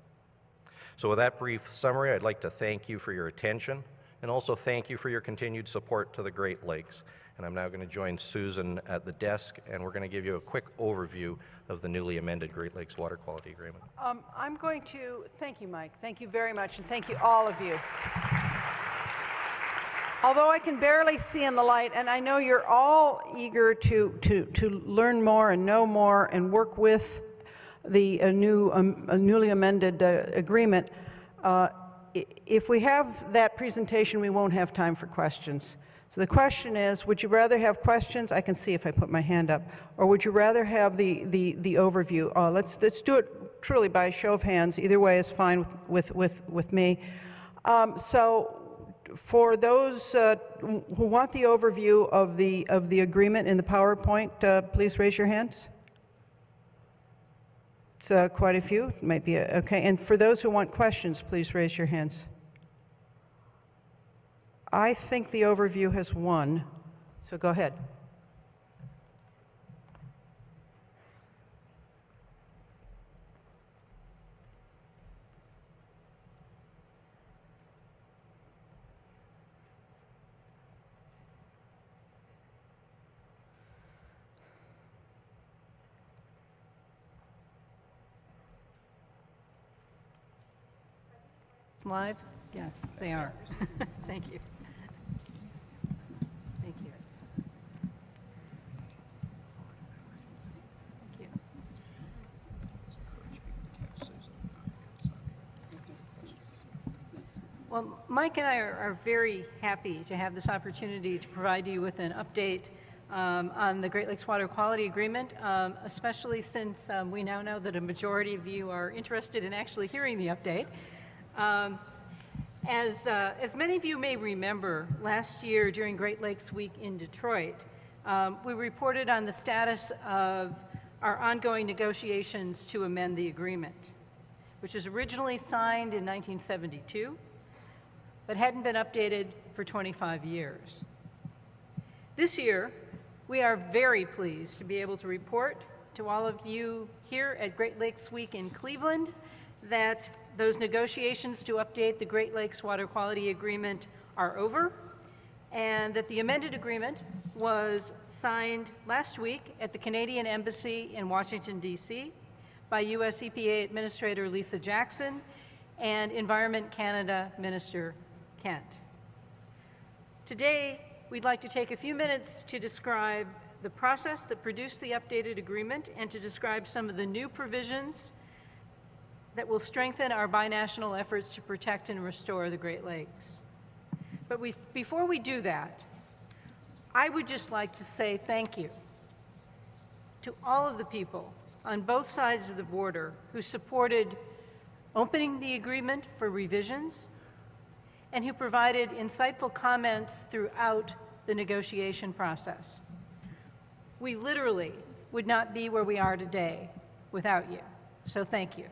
So with that brief summary, I'd like to thank you for your attention and also thank you for your continued support to the Great Lakes. And I'm now going to join Susan at the desk, and we're going to give you a quick overview of the newly amended Great Lakes Water Quality Agreement. I'm going to, thank you, Mike. Thank you very much, and thank you, all of you. Although I can barely see in the light, and I know you're all eager to learn more and know more and work with the newly amended agreement, if we have that presentation, we won't have time for questions. So the question is, would you rather have questions? I can see if I put my hand up. Or would you rather have the overview? Let's do it truly by a show of hands. Either way is fine with me. So for those who want the overview of the agreement in the PowerPoint, please raise your hands. It's quite a few. Might be okay. And for those who want questions, please raise your hands. I think the overview has won, so go ahead. Live? Yes, they are. Thank you. Thank you. Thank you. Well, Mike and I are very happy to have this opportunity to provide you with an update on the Great Lakes Water Quality Agreement, especially since we now know that a majority of you are interested in actually hearing the update. As many of you may remember, last year during Great Lakes Week in Detroit, we reported on the status of our ongoing negotiations to amend the agreement, which was originally signed in 1972, but hadn't been updated for 25 years. This year, we are very pleased to be able to report to all of you here at Great Lakes Week in Cleveland that those negotiations to update the Great Lakes Water Quality Agreement are over, and that the amended agreement was signed last week at the Canadian Embassy in Washington, D.C. by U.S. EPA Administrator Lisa Jackson and Environment Canada Minister Kent. Today, we'd like to take a few minutes to describe the process that produced the updated agreement and to describe some of the new provisions that will strengthen our binational efforts to protect and restore the Great Lakes. But before we do that, I would just like to say thank you to all of the people on both sides of the border who supported opening the agreement for revisions and who provided insightful comments throughout the negotiation process. We literally would not be where we are today without you, so thank you.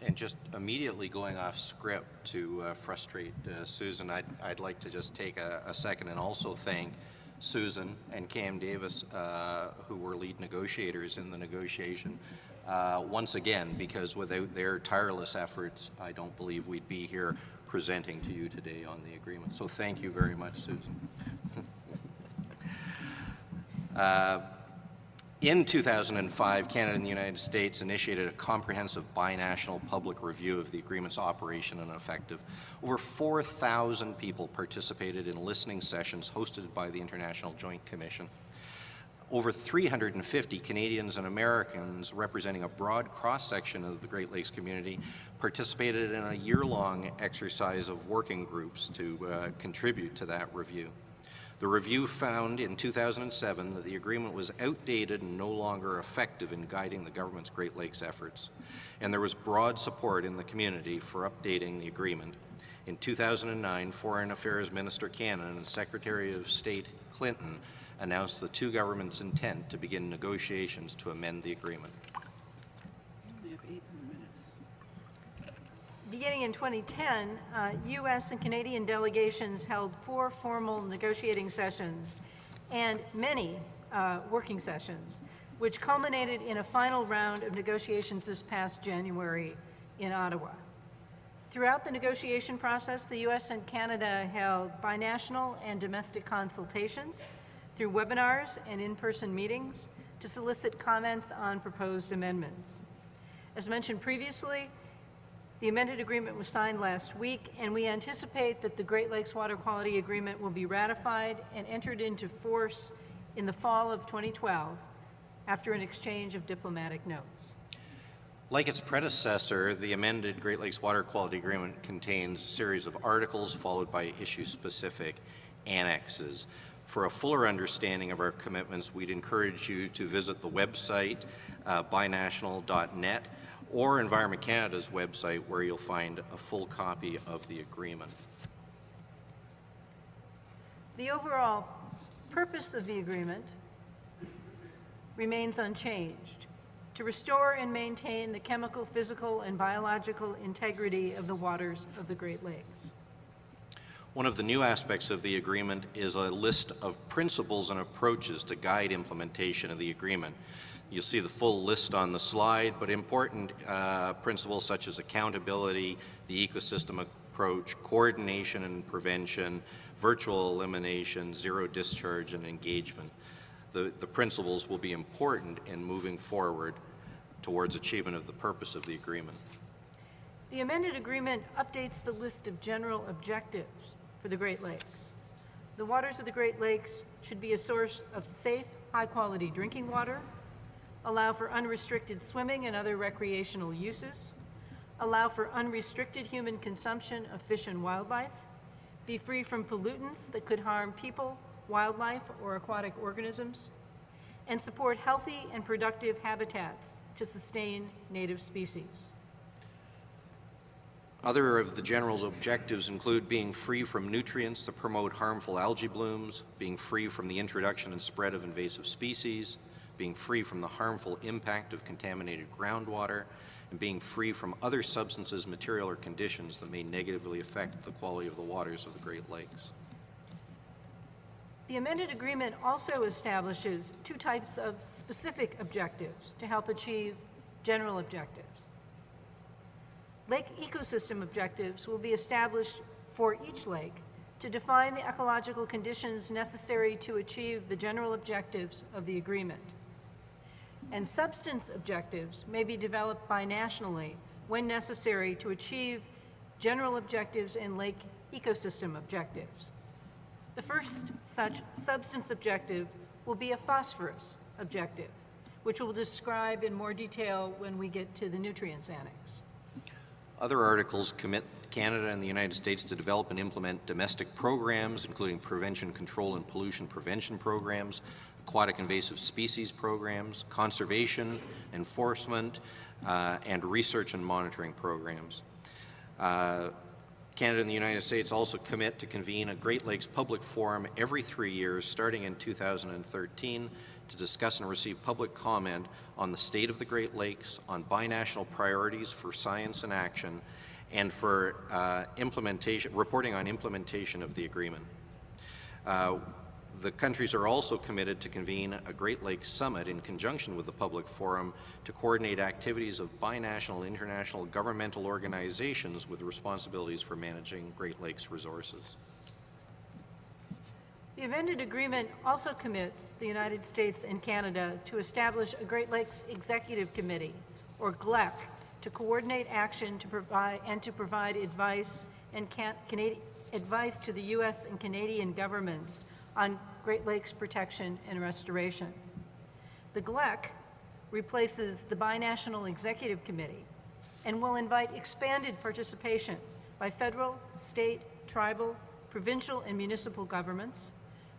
And just immediately going off script to frustrate Susan, I'd like to just take a second and also thank Susan and Cam Davis, who were lead negotiators in the negotiation, once again, because without their tireless efforts, I don't believe we'd be here presenting to you today on the agreement. So thank you very much, Susan. In 2005, Canada and the United States initiated a comprehensive binational public review of the agreement's operation and effective. Over 4,000 people participated in listening sessions hosted by the International Joint Commission. Over 350 Canadians and Americans representing a broad cross-section of the Great Lakes community participated in a year-long exercise of working groups to contribute to that review. The review found in 2007 that the agreement was outdated and no longer effective in guiding the government's Great Lakes efforts, and there was broad support in the community for updating the agreement. In 2009, Foreign Affairs Minister Cannon and Secretary of State Clinton announced the two governments' intent to begin negotiations to amend the agreement. We have 8 more minutes. Beginning in 2010, U.S. and Canadian delegations held 4 formal negotiating sessions and many working sessions, which culminated in a final round of negotiations this past January in Ottawa. Throughout the negotiation process, the U.S. and Canada held binational and domestic consultations through webinars and in-person meetings to solicit comments on proposed amendments. As mentioned previously, the amended agreement was signed last week, and we anticipate that the Great Lakes Water Quality Agreement will be ratified and entered into force in the fall of 2012 after an exchange of diplomatic notes. Like its predecessor, the amended Great Lakes Water Quality Agreement contains a series of articles followed by issue-specific annexes. For a fuller understanding of our commitments, we'd encourage you to visit the website, binational.net, or Environment Canada's website, where you'll find a full copy of the agreement. The overall purpose of the agreement remains unchanged: to restore and maintain the chemical, physical, and biological integrity of the waters of the Great Lakes. One of the new aspects of the agreement is a list of principles and approaches to guide implementation of the agreement. You'll see the full list on the slide, but important principles such as accountability, the ecosystem approach, coordination and prevention, virtual elimination, zero discharge, and engagement. The principles will be important in moving forward towards achievement of the purpose of the agreement. The amended agreement updates the list of general objectives for the Great Lakes. The waters of the Great Lakes should be a source of safe, high-quality drinking water, allow for unrestricted swimming and other recreational uses, allow for unrestricted human consumption of fish and wildlife, be free from pollutants that could harm people, wildlife, or aquatic organisms, and support healthy and productive habitats to sustain native species. Other of the general objectives include being free from nutrients that promote harmful algae blooms, being free from the introduction and spread of invasive species, being free from the harmful impact of contaminated groundwater, and being free from other substances, material, or conditions that may negatively affect the quality of the waters of the Great Lakes. The amended agreement also establishes two types of specific objectives to help achieve general objectives. Lake ecosystem objectives will be established for each lake to define the ecological conditions necessary to achieve the general objectives of the agreement. And substance objectives may be developed binationally when necessary to achieve general objectives and lake ecosystem objectives. The first such substance objective will be a phosphorus objective, which we'll describe in more detail when we get to the nutrients annex. Other articles commit Canada and the United States to develop and implement domestic programs, including prevention, control, and pollution prevention programs, aquatic invasive species programs, conservation, enforcement, and research and monitoring programs. Canada and the United States also commit to convene a Great Lakes Public Forum every 3 years, starting in 2013, to discuss and receive public comment on the state of the Great Lakes, on binational priorities for science and action, and for reporting on implementation of the agreement. The countries are also committed to convene a Great Lakes Summit in conjunction with the public forum to coordinate activities of binational international governmental organizations with responsibilities for managing Great Lakes resources. The amended agreement also commits the United States and Canada to establish a Great Lakes Executive Committee, or GLEC, to coordinate action to provide advice and advice to the U.S. and Canadian governments on Great Lakes protection and restoration. The GLEC replaces the Binational Executive Committee and will invite expanded participation by federal, state, tribal, provincial, and municipal governments,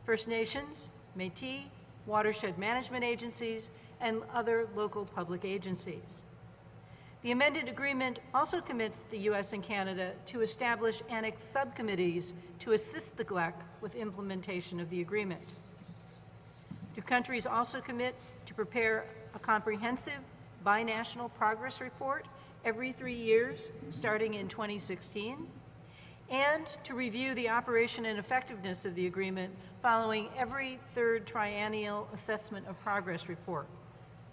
First Nations, Métis, watershed management agencies, and other local public agencies. The amended agreement also commits the U.S. and Canada to establish annex subcommittees to assist the GLEC with implementation of the agreement. Do countries also commit to prepare a comprehensive binational progress report every 3 years, starting in 2016, and to review the operation and effectiveness of the agreement following every third triennial assessment of progress report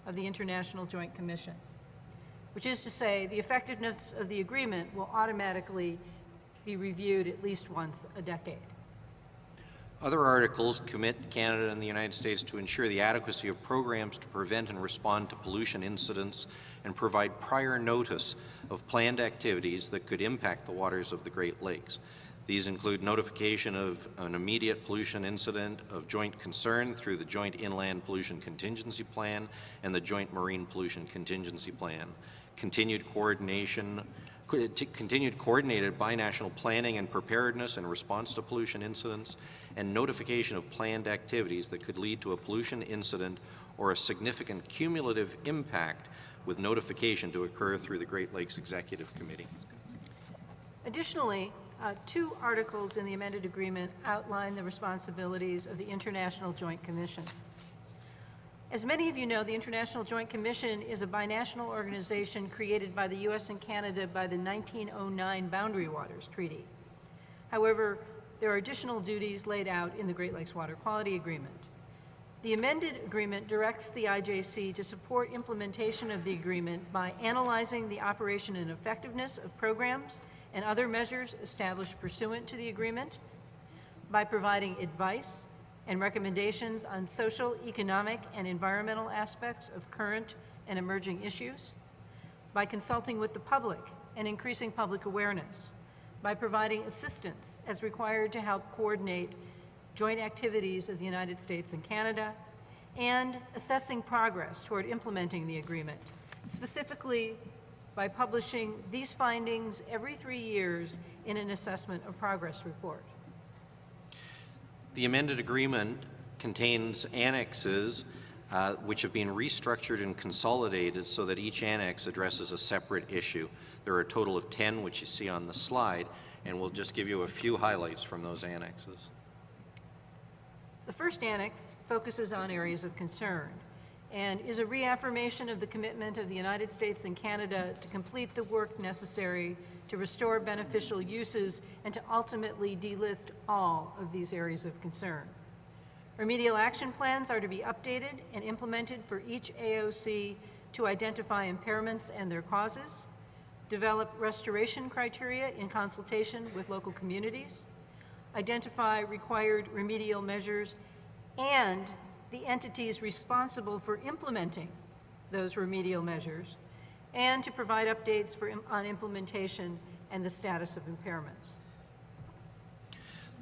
of the International Joint Commission, which is to say the effectiveness of the agreement will automatically be reviewed at least once a decade. Other articles commit Canada and the United States to ensure the adequacy of programs to prevent and respond to pollution incidents and provide prior notice of planned activities that could impact the waters of the Great Lakes. These include notification of an immediate pollution incident of joint concern through the Joint Inland Pollution Contingency Plan and the Joint Marine Pollution Contingency Plan, continued coordinated binational planning and preparedness in response to pollution incidents, and notification of planned activities that could lead to a pollution incident or a significant cumulative impact, with notification to occur through the Great Lakes Executive Committee. Additionally, two articles in the amended agreement outline the responsibilities of the International Joint Commission. As many of you know, the International Joint Commission is a binational organization created by the U.S. and Canada by the 1909 Boundary Waters Treaty. However, there are additional duties laid out in the Great Lakes Water Quality Agreement. The amended agreement directs the IJC to support implementation of the agreement by analyzing the operation and effectiveness of programs and other measures established pursuant to the agreement, by providing advice and recommendations on social, economic, and environmental aspects of current and emerging issues, by consulting with the public and increasing public awareness, by providing assistance as required to help coordinate joint activities of the United States and Canada, and assessing progress toward implementing the agreement, specifically by publishing these findings every 3 years in an assessment of progress report. The amended agreement contains annexes which have been restructured and consolidated so that each annex addresses a separate issue. There are a total of 10, which you see on the slide, and we'll just give you a few highlights from those annexes. The first annex focuses on areas of concern and is a reaffirmation of the commitment of the United States and Canada to complete the work necessary to restore beneficial uses and to ultimately delist all of these areas of concern. Remedial action plans are to be updated and implemented for each AOC to identify impairments and their causes, develop restoration criteria in consultation with local communities, identify required remedial measures and the entities responsible for implementing those remedial measures, and to provide updates on implementation and the status of impairments.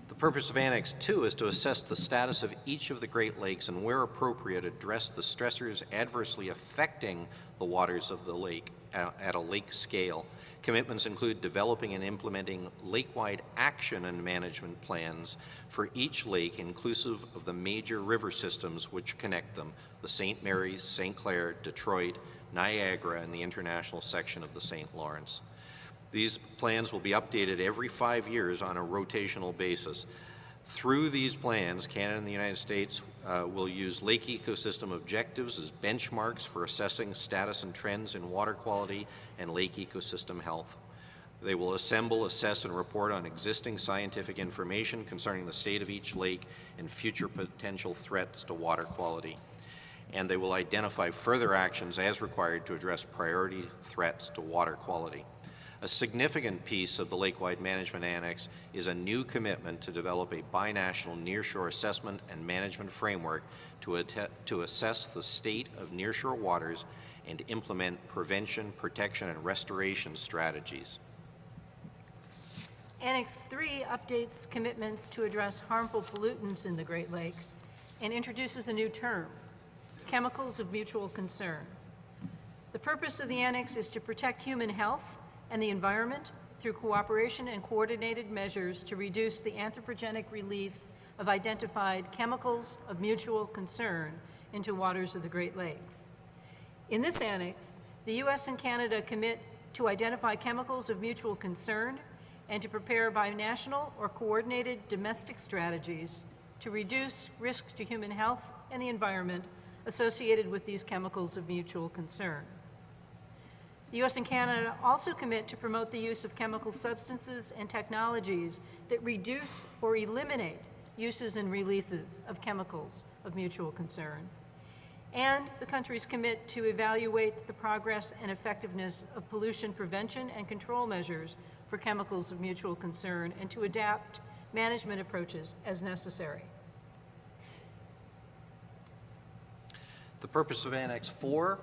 The purpose of Annex 2 is to assess the status of each of the Great Lakes and, where appropriate, address the stressors adversely affecting the waters of the lake at a lake scale. Commitments include developing and implementing lake-wide action and management plans for each lake, inclusive of the major river systems which connect them, the St. Mary's, St. Clair, Detroit, Niagara, and the international section of the St. Lawrence. These plans will be updated every 5 years on a rotational basis. Through these plans, Canada and the United States will use lake ecosystem objectives as benchmarks for assessing status and trends in water quality and lake ecosystem health. They will assemble, assess, and report on existing scientific information concerning the state of each lake and future potential threats to water quality. And they will identify further actions as required to address priority threats to water quality. A significant piece of the Lake-wide Management Annex is a new commitment to develop a binational nearshore assessment and management framework to assess the state of nearshore waters and implement prevention, protection, and restoration strategies. Annex 3 updates commitments to address harmful pollutants in the Great Lakes and introduces a new term, chemicals of mutual concern. The purpose of the annex is to protect human health and the environment through cooperation and coordinated measures to reduce the anthropogenic release of identified chemicals of mutual concern into waters of the Great Lakes. In this annex, the U.S. and Canada commit to identify chemicals of mutual concern and to prepare binational or coordinated domestic strategies to reduce risk to human health and the environment associated with these chemicals of mutual concern. The U.S. and Canada also commit to promote the use of chemical substances and technologies that reduce or eliminate uses and releases of chemicals of mutual concern, And the countries commit to evaluate the progress and effectiveness of pollution prevention and control measures for chemicals of mutual concern and to adapt management approaches as necessary. The purpose of Annex 4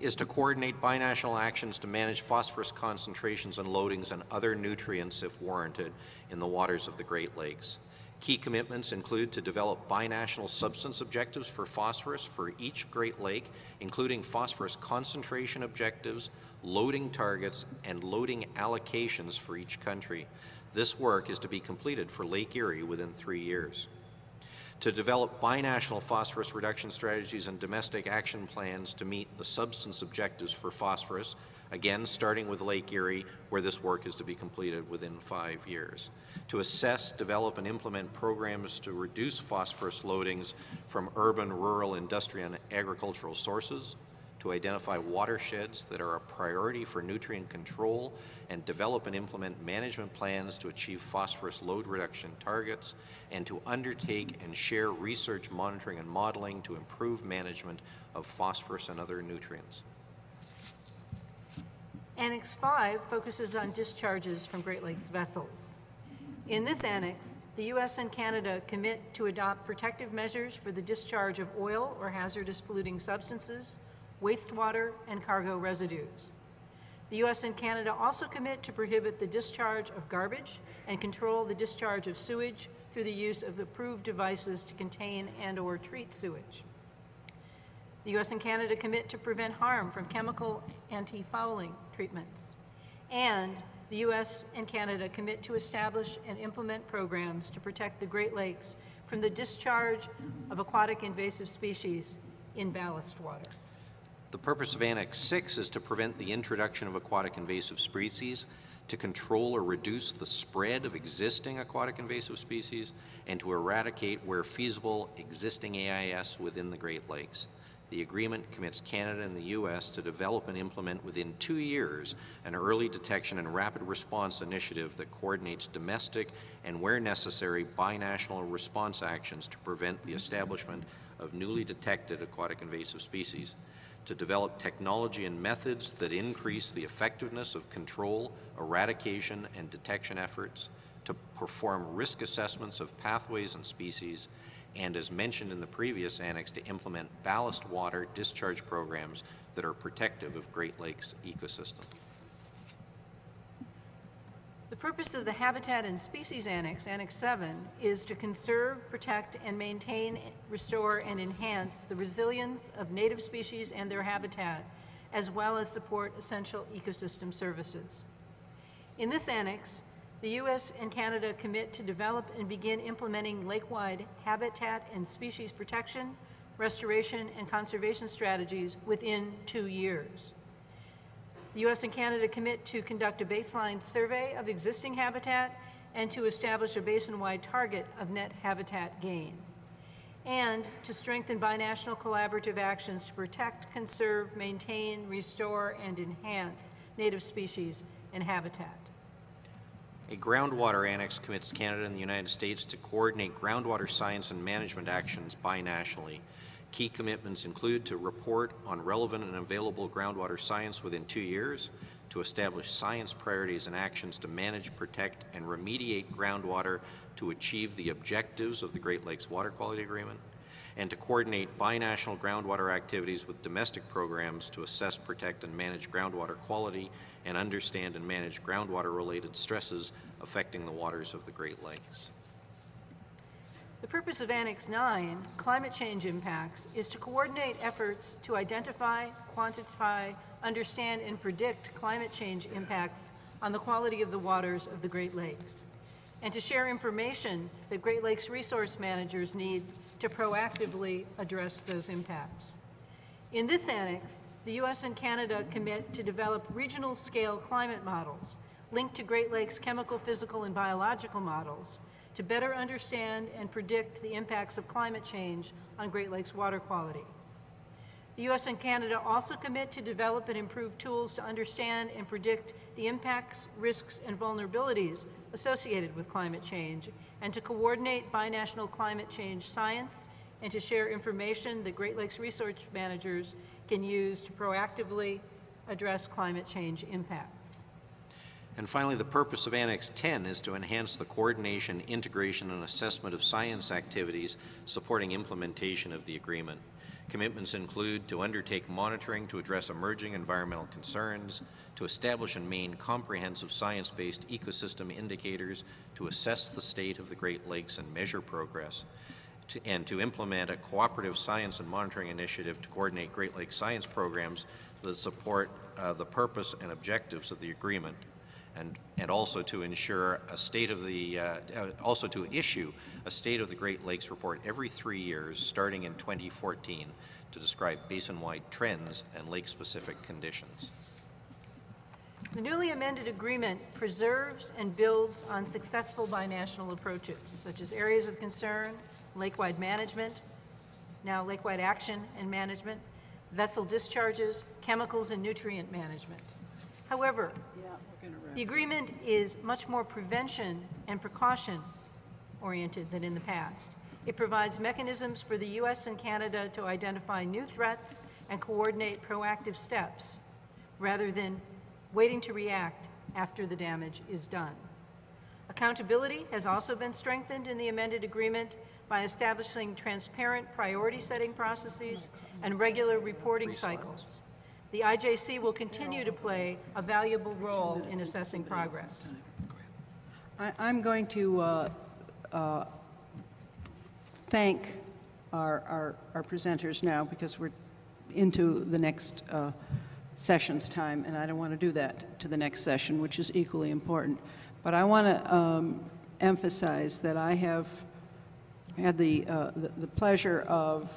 is to coordinate binational actions to manage phosphorus concentrations and loadings and other nutrients, if warranted, in the waters of the Great Lakes. Key commitments include to develop binational substance objectives for phosphorus for each Great Lake, including phosphorus concentration objectives, loading targets, and loading allocations for each country. This work is to be completed for Lake Erie within 3 years. To develop binational phosphorus reduction strategies and domestic action plans to meet the substance objectives for phosphorus, again starting with Lake Erie, where this work is to be completed within 5 years. To assess, develop, and implement programs to reduce phosphorus loadings from urban, rural, industrial, and agricultural sources, to identify watersheds that are a priority for nutrient control and develop and implement management plans to achieve phosphorus load reduction targets, and to undertake and share research, monitoring, and modeling to improve management of phosphorus and other nutrients. Annex 5 focuses on discharges from Great Lakes vessels. In this annex, the U.S. and Canada commit to adopt protective measures for the discharge of oil or hazardous polluting substances, wastewater, and cargo residues. The U.S. and Canada also commit to prohibit the discharge of garbage and control the discharge of sewage through the use of approved devices to contain and/or treat sewage. The U.S. and Canada commit to prevent harm from chemical anti-fouling treatments. And the U.S. and Canada commit to establish and implement programs to protect the Great Lakes from the discharge of aquatic invasive species in ballast water. The purpose of Annex 6 is to prevent the introduction of aquatic invasive species, to control or reduce the spread of existing aquatic invasive species, and to eradicate, where feasible, existing AIS within the Great Lakes. The agreement commits Canada and the U.S. to develop and implement within 2 years an early detection and rapid response initiative that coordinates domestic and, where necessary, binational response actions to prevent the establishment of newly detected aquatic invasive species, to develop technology and methods that increase the effectiveness of control, eradication, and detection efforts, to perform risk assessments of pathways and species, and, as mentioned in the previous annex, to implement ballast water discharge programs that are protective of Great Lakes ecosystem. The purpose of the Habitat and Species Annex, Annex 7, is to conserve, protect, and maintain, restore, and enhance the resilience of native species and their habitat, as well as support essential ecosystem services. In this annex, the U.S. and Canada commit to develop and begin implementing lake-wide habitat and species protection, restoration, and conservation strategies within 2 years. The U.S. and Canada commit to conduct a baseline survey of existing habitat and to establish a basin-wide target of net habitat gain, and to strengthen binational collaborative actions to protect, conserve, maintain, restore, and enhance native species and habitat. A groundwater annex commits Canada and the United States to coordinate groundwater science and management actions binationally. Key commitments include to report on relevant and available groundwater science within 2 years, to establish science priorities and actions to manage, protect, and remediate groundwater to achieve the objectives of the Great Lakes Water Quality Agreement, and to coordinate binational groundwater activities with domestic programs to assess, protect, and manage groundwater quality and understand and manage groundwater-related stresses affecting the waters of the Great Lakes. The purpose of Annex 9, Climate Change Impacts, is to coordinate efforts to identify, quantify, understand, and predict climate change impacts on the quality of the waters of the Great Lakes, and to share information that Great Lakes resource managers need to proactively address those impacts. In this annex, the U.S. and Canada commit to develop regional-scale climate models linked to Great Lakes chemical, physical, and biological models to better understand and predict the impacts of climate change on Great Lakes water quality. The U.S. and Canada also commit to develop and improve tools to understand and predict the impacts, risks, and vulnerabilities associated with climate change, and to coordinate binational climate change science, and to share information that Great Lakes research managers can use to proactively address climate change impacts. And finally, the purpose of Annex 10 is to enhance the coordination, integration, and assessment of science activities supporting implementation of the agreement. Commitments include to undertake monitoring to address emerging environmental concerns, to establish and maintain comprehensive science-based ecosystem indicators to assess the state of the Great Lakes and measure progress, and to implement a cooperative science and monitoring initiative to coordinate Great Lakes science programs that support the purpose and objectives of the agreement, and also to ensure a state of the, also to issue a State of the Great Lakes report every 3 years, starting in 2014, to describe basin-wide trends and lake-specific conditions. The newly amended agreement preserves and builds on successful binational approaches, such as areas of concern, lake-wide management, now lake-wide action and management, vessel discharges, chemicals and nutrient management. However, the agreement is much more prevention and precaution oriented than in the past. It provides mechanisms for the U.S. and Canada to identify new threats and coordinate proactive steps rather than waiting to react after the damage is done. Accountability has also been strengthened in the amended agreement by establishing transparent priority setting processes and regular reporting cycles. The IJC will continue to play a valuable role in assessing progress. I'm going to thank our presenters now because we're into the next session's time, and I don't want to do that to the next session, which is equally important. But I want to emphasize that I have had the pleasure of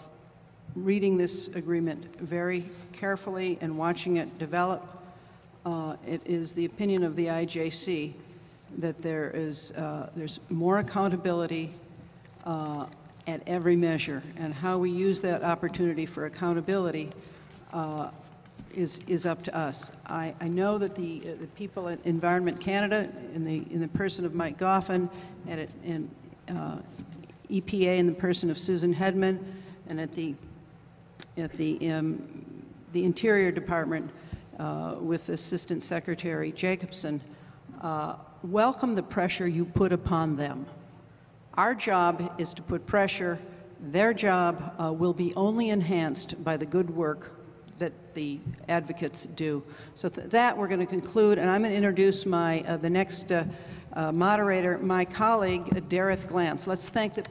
reading this agreement very carefully and watching it develop. It is the opinion of the IJC that there's more accountability at every measure, and how we use that opportunity for accountability is up to us. I know that the people at Environment Canada, in the person of Mike Goffin, and EPA in the person of Susan Hedman, and at the Interior Department with Assistant Secretary Jacobson, welcome the pressure you put upon them. Our job is to put pressure. Their job will be only enhanced by the good work that the advocates do. So that we're going to conclude, and I'm going to introduce the next moderator, my colleague, Dareth Glantz. Let's thank the